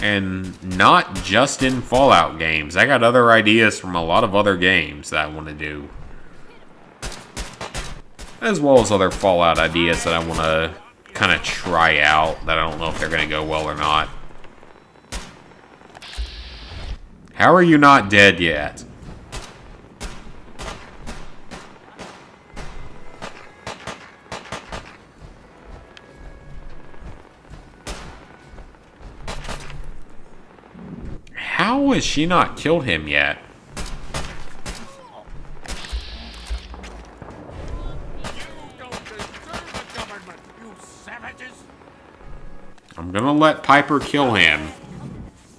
And not just in Fallout games. I got other ideas from a lot of other games that I want to do. As well as other Fallout ideas that I want to kind of try out that I don't know if they're going to go well or not. How are you not dead yet? How has she not killed him yet? I'm gonna let Piper kill him.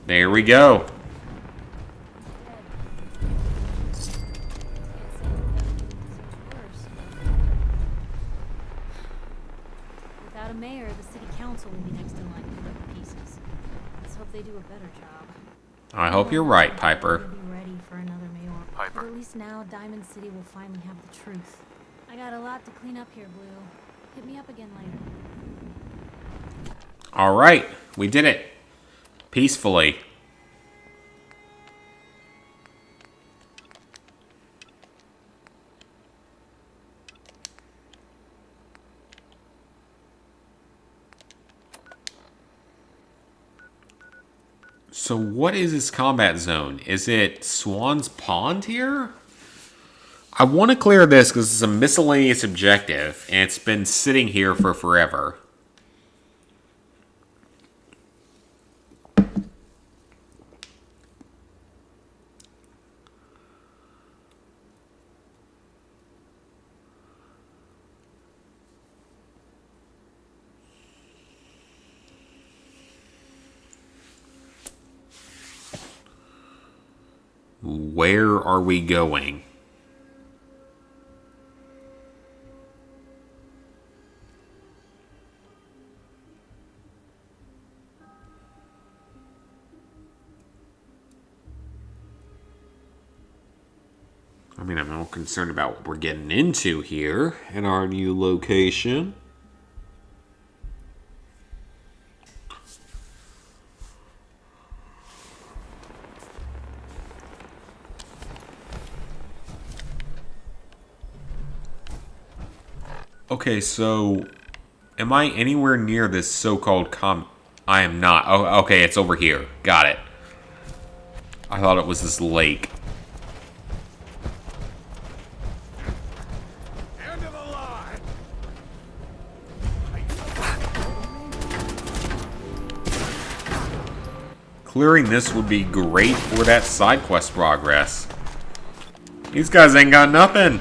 There we go. Without a mayor, the city council will be next in line to pick up the pieces. Let's hope they do a better job. I hope you're right, Piper. Be ready for another mayor. Piper. But at least now, Diamond City will finally have the truth. I got a lot to clean up here, Blue. Hit me up again later. Alright, we did it. Peacefully. So what is this combat zone? Is it Swan's Pond here? I want to clear this because it's a miscellaneous objective, and it's been sitting here for forever. Where are we going? I mean, I'm more concerned about what we're getting into here in our new location. Okay, so am I anywhere near this so-called I am not. Oh, okay, it's over here. Got it. I thought it was this lake. End of the line. Clearing this would be great for that side quest progress. These guys ain't got nothing.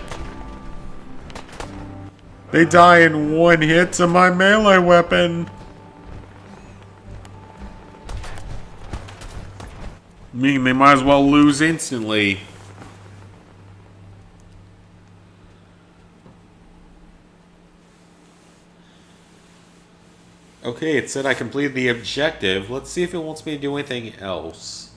They die in one hit to my melee weapon. Meaning they might as well lose instantly. Okay, it said I completed the objective. Let's see if it wants me to do anything else.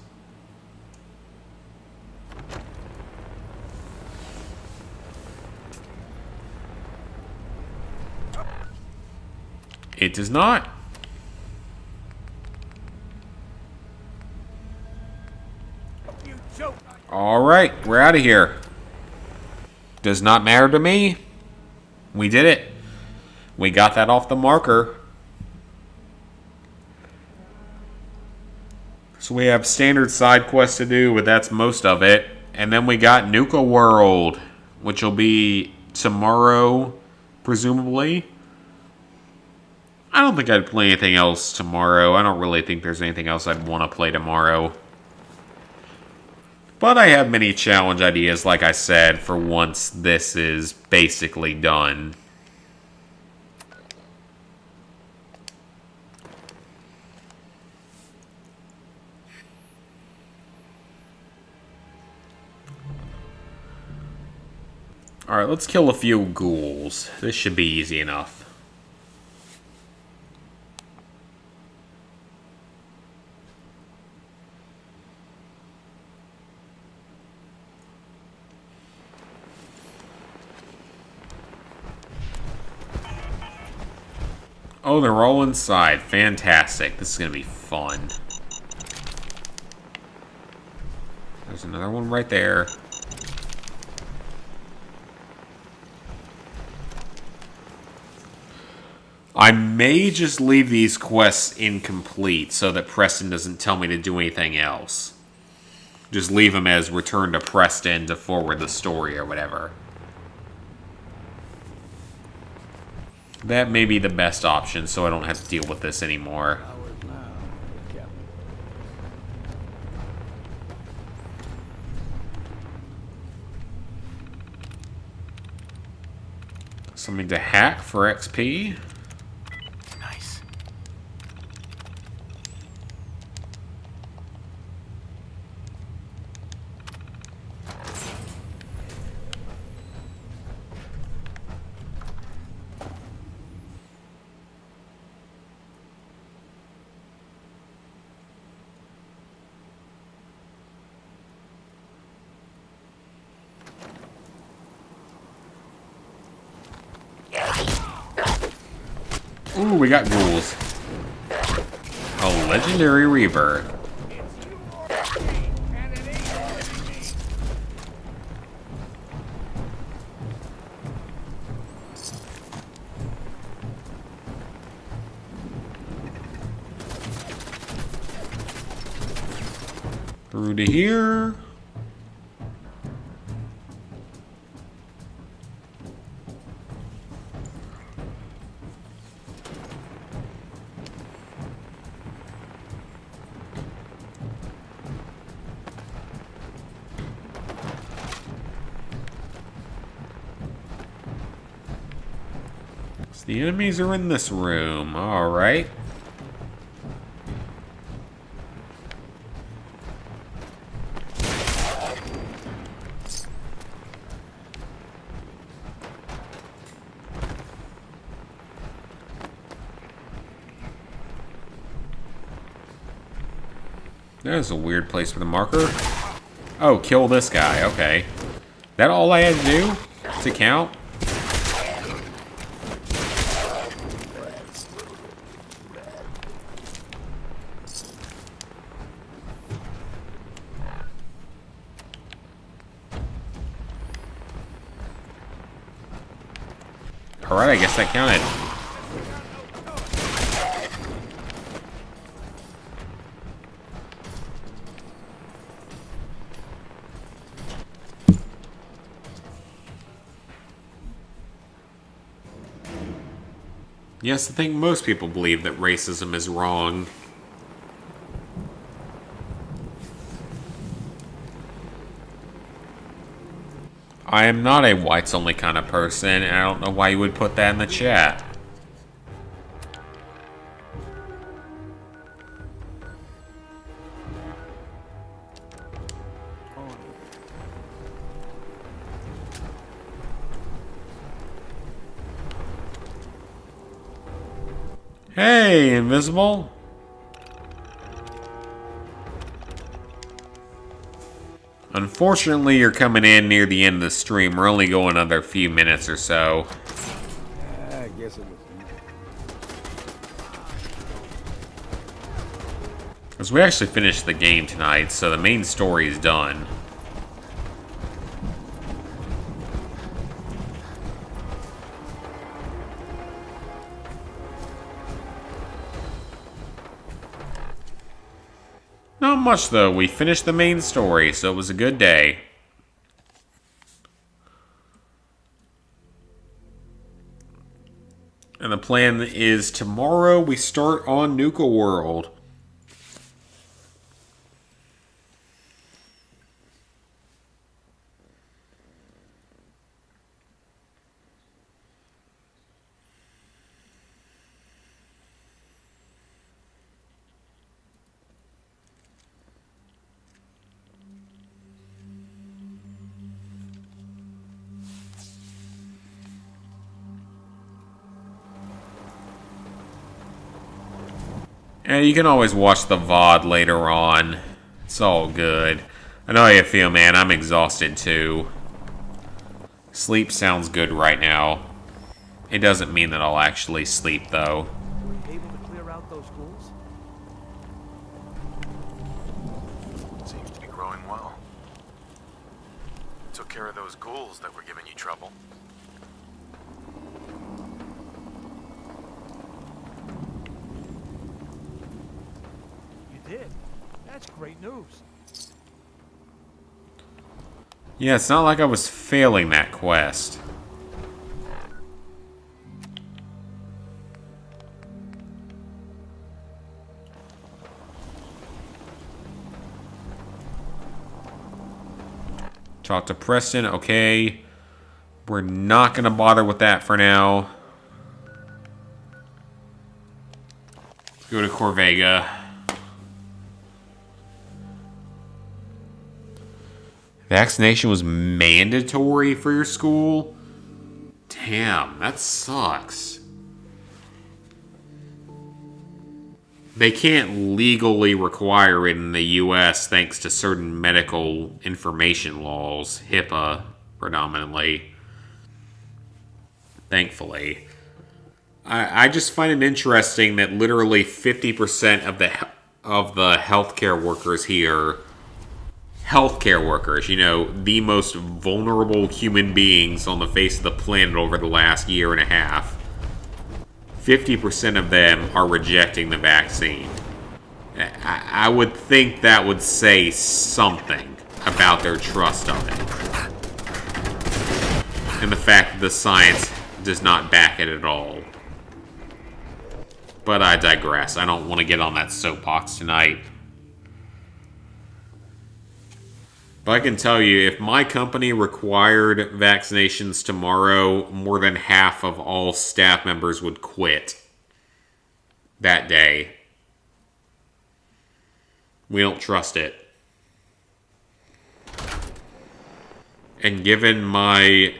It does not. Alright, we're out of here. Does not matter to me. We did it. We got that off the marker. So we have standard side quests to do, but that's most of it. And then we got Nuka World, which will be tomorrow, presumably. I don't think I'd play anything else tomorrow. I don't really think there's anything else I'd want to play tomorrow. But I have many challenge ideas, like I said, for once this is basically done. Alright, let's kill a few ghouls. This should be easy enough. Oh, they're all inside. Fantastic. This is going to be fun. There's another one right there. I may just leave these quests incomplete so that Preston doesn't tell me to do anything else. Just leave them as return to Preston to forward the story or whatever. That may be the best option so I don't have to deal with this anymore. Something to hack for XP. Nice. Ooh, we got ghouls. A legendary rebirth. Through to here. The enemies are in this room. Alright. There's a weird place for the marker. Oh, kill this guy. Okay. That all I had to do to count? Alright, I guess that counted. Yes, I think most people believe that racism is wrong. I am not a whites only kind of person, and I don't know why you would put that in the chat. Hey, Invisible. Unfortunately, you're coming in near the end of the stream. We're only going another few minutes or so. I guess it was. Because we actually finished the game tonight, so the main story is done. Not much, though. We finished the main story, so it was a good day. And the plan is tomorrow we start on Nuka World. And you can always watch the VOD later on. It's all good. I know how you feel, man. I'm exhausted too. Sleep sounds good right now. It doesn't mean that I'll actually sleep, though. Were you able to clear out those ghouls? Seems to be growing well. Took care of those ghouls that were giving you trouble. You did? That's great news. Yeah, it's not like I was failing that quest. Talk to Preston, okay. We're not going to bother with that for now. Go to Corvega. Vaccination was mandatory for your school? Damn, that sucks. They can't legally require it in the US thanks to certain medical information laws, HIPAA predominantly. Thankfully. I just find it interesting that literally 50% of the healthcare workers here, healthcare workers, you know, the most vulnerable human beings on the face of the planet over the last year and a half, 50% of them are rejecting the vaccine. I would think that would say something about their trust of it. And the fact that the science does not back it at all. But I digress. I don't want to get on that soapbox tonight. But I can tell you, if my company required vaccinations tomorrow, more than half of all staff members would quit that day. We don't trust it. And given my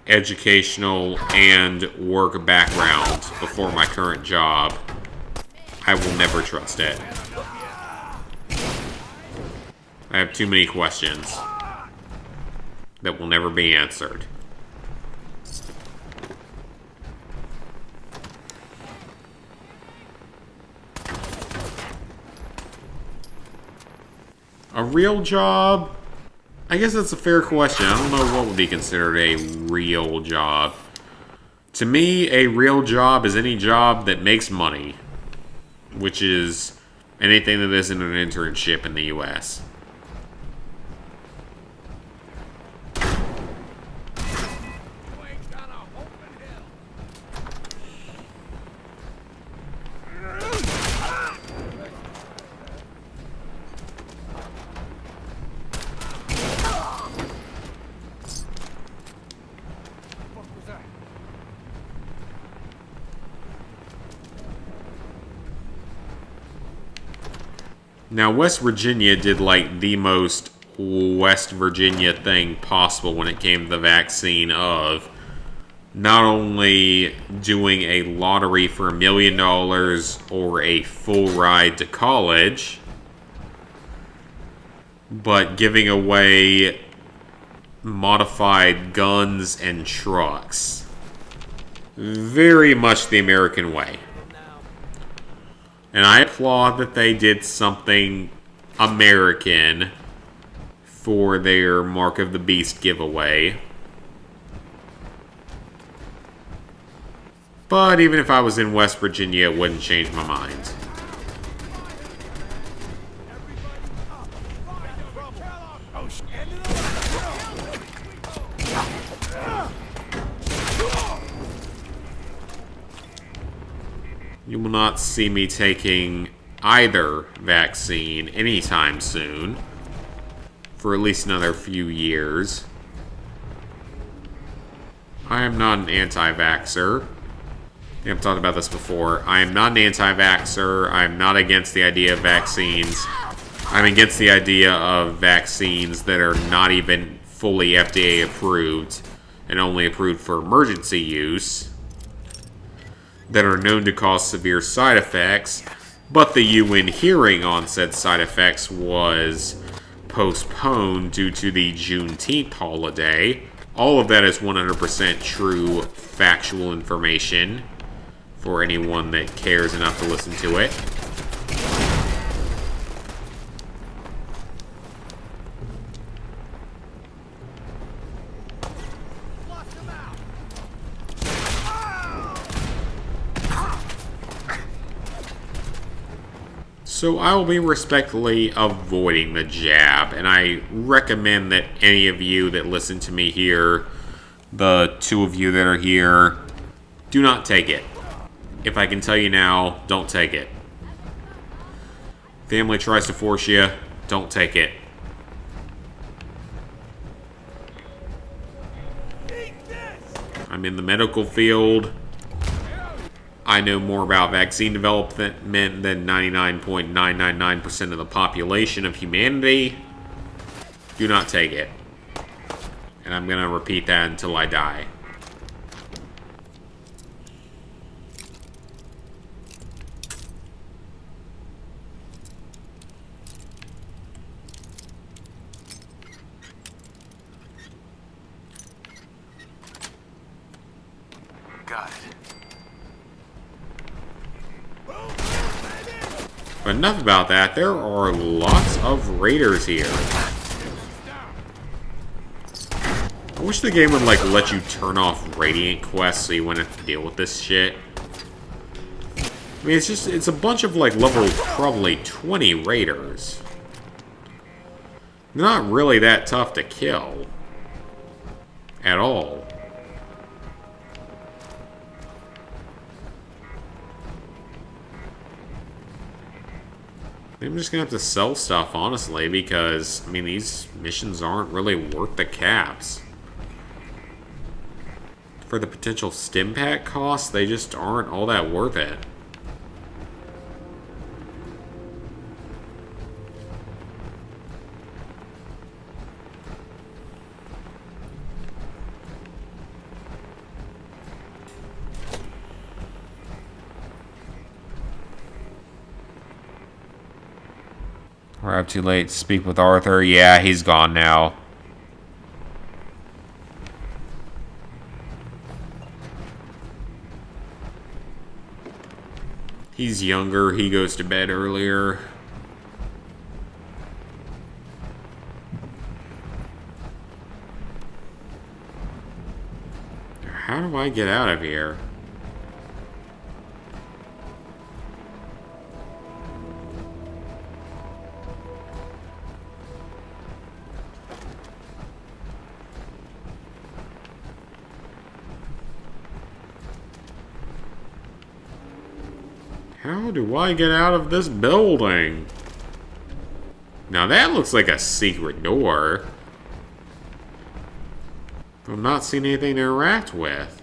educational and work background before my current job, I will never trust it. I have too many questions that will never be answered. A real job? I guess that's a fair question. I don't know what would be considered a real job. To me, a real job is any job that makes money, which is anything that isn't an internship in the US. Now, West Virginia did like the most West Virginia thing possible when it came to the vaccine of not only doing a lottery for $1 million or a full ride to college, but giving away modified guns and trucks. Very much the American way. And I applaud that they did something American for their Mark of the Beast giveaway. But even if I was in West Virginia, it wouldn't change my mind. You will not see me taking either vaccine anytime soon. For at least another few years. I am not an anti-vaxxer. I have talked about this before. I am not an anti-vaxxer. I am not against the idea of vaccines. I'm against the idea of vaccines that are not even fully FDA approved and only approved for emergency use, that are known to cause severe side effects, but the UN hearing on said side effects was postponed due to the Juneteenth holiday. All of that is 100% true factual information for anyone that cares enough to listen to it. So I will be respectfully avoiding the jab, and I recommend that any of you that listen to me here, the two of you that are here, do not take it. If I can tell you now, don't take it. Family tries to force you, don't take it. I'm in the medical field. I know more about vaccine development than 99.999% of the population of humanity. Do not take it. And I'm going to repeat that until I die. Got it. But enough about that. There are lots of raiders here. I wish the game would like let you turn off Radiant quests so you wouldn't have to deal with this shit. I mean, it's a bunch of like level probably 20 raiders. They're not really that tough to kill. At all. I'm just gonna have to sell stuff, honestly, because, I mean, these missions aren't really worth the caps. For the potential stim pack costs, they just aren't all that worth it. We're up too late to speak with Arthur. Yeah, he's gone now. He's younger. He goes to bed earlier. How do I get out of here? How do I get out of this building? Now that looks like a secret door. I'm not seeing anything to interact with.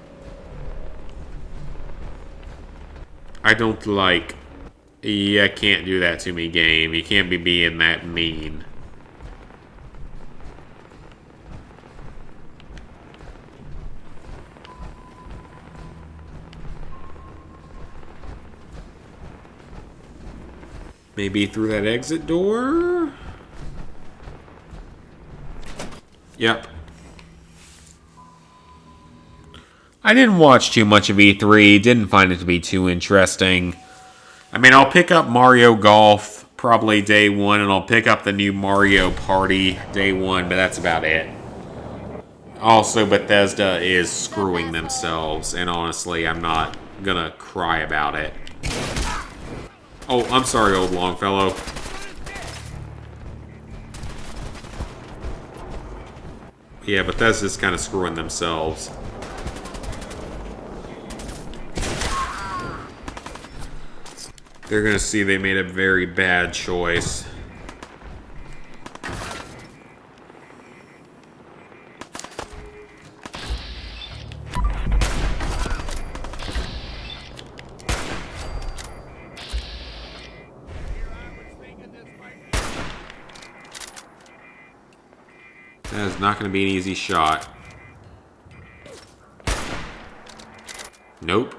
I don't like You can't do that to me, game. You can't be being that mean. Maybe through that exit door? Yep. I didn't watch too much of E3. Didn't find it to be too interesting. I mean, I'll pick up Mario Golf probably day one, and I'll pick up the new Mario Party day one, but that's about it. Also, Bethesda is screwing themselves, and honestly, I'm not gonna cry about it. Oh, I'm sorry, old Longfellow. Yeah, Bethesda's kind of screwing themselves. They're gonna see they made a very bad choice. That is not gonna be an easy shot. Nope.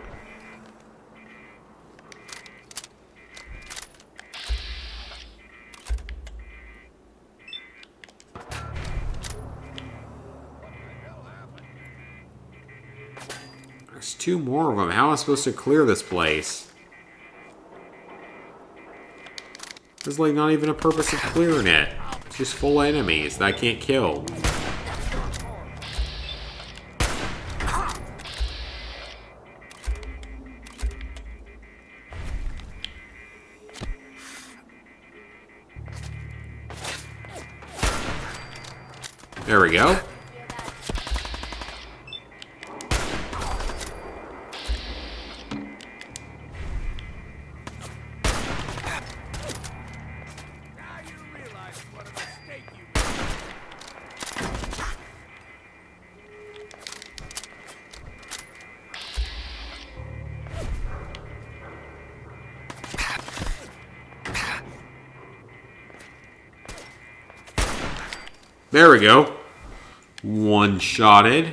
There's two more of them. How am I supposed to clear this place? There's like not even a purpose of clearing it. It's just full of enemies that I can't kill. There we go. There we go. One-shotted.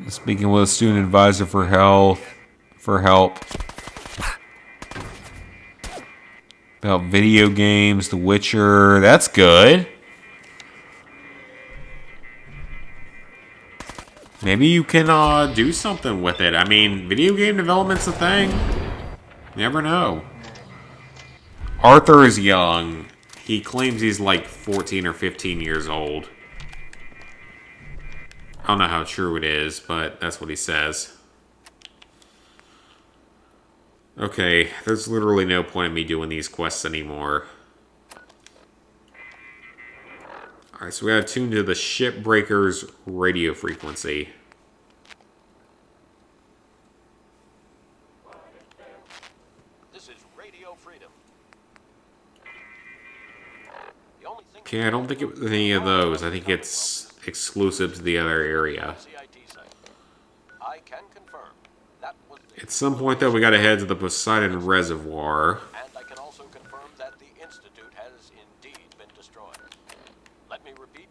Speaking with a student advisor for help. About video games, The Witcher. That's good. Maybe you can do something with it. I mean, video game development's a thing. Never know. Arthur is young. He claims he's like 14 or 15 years old. I don't know how true it is, but that's what he says. Okay, there's literally no point in me doing these quests anymore. Alright, so we gotta tune to the shipbreaker's radio frequency. This is Radio Freedom. Okay, I don't think it was any of those. I think it's exclusive to the other area. I can confirm that was At some point, though, we gotta head to the Poseidon Reservoir. and I can also confirm that the Institute has indeed been destroyed. Let me repeat.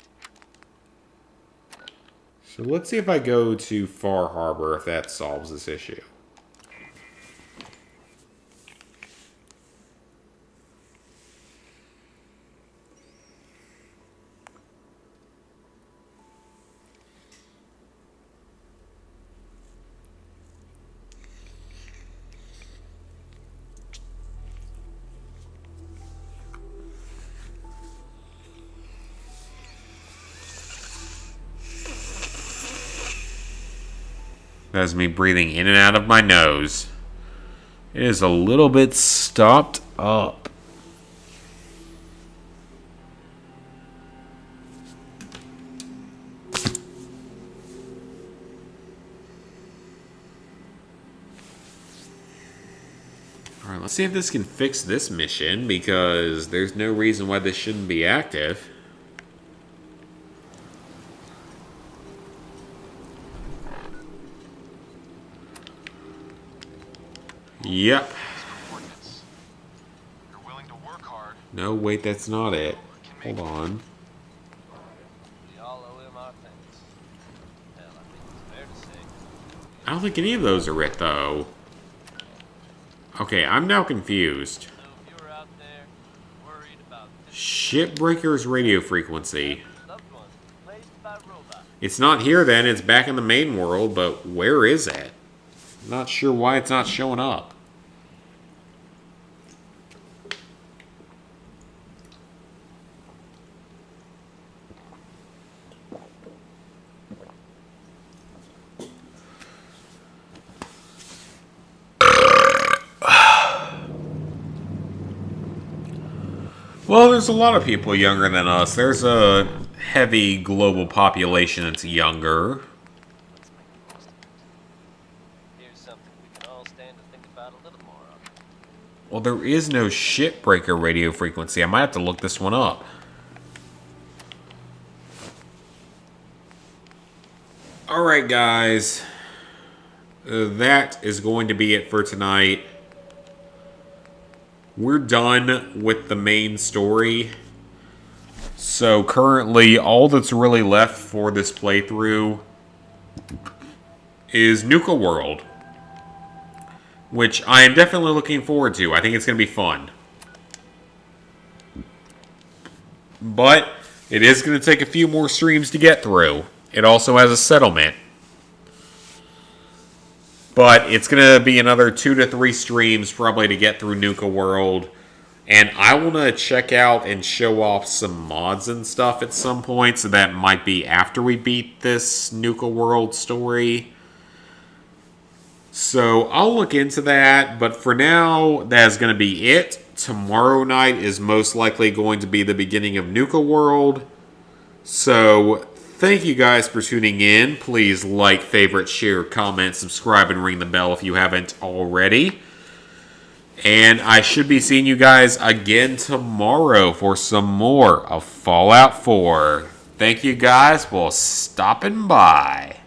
So let's see if I go to Far Harbor, if that solves this issue. That's me breathing in and out of my nose. It is a little bit stopped up. Alright, let's see if this can fix this mission, because there's no reason why this shouldn't be active. Yep. No, wait, that's not it. Hold on. I don't think any of those are it, though. Okay, I'm now confused. Shipbreaker's radio frequency. It's not here then, it's back in the main world, but where is it? Not sure why it's not showing up. Well, there's a lot of people younger than us. There's a heavy global population that's younger. Well, there is no shipbreaker radio frequency. I might have to look this one up. Alright, guys. That is going to be it for tonight. We're done with the main story. So currently, all that's really left for this playthrough is Nuka World, which I am definitely looking forward to. I think it's going to be fun. But it is going to take a few more streams to get through. It also has a settlement. But it's going to be another 2 to 3 streams probably to get through Nuka World. And I want to check out and show off some mods and stuff at some point. So that might be after we beat this Nuka World story. So I'll look into that. But for now, that's going to be it. Tomorrow night is most likely going to be the beginning of Nuka World. So thank you guys for tuning in. Please like, favorite, share, comment, subscribe, and ring the bell if you haven't already. And I should be seeing you guys again tomorrow for some more of Fallout 4. Thank you guys for stopping by.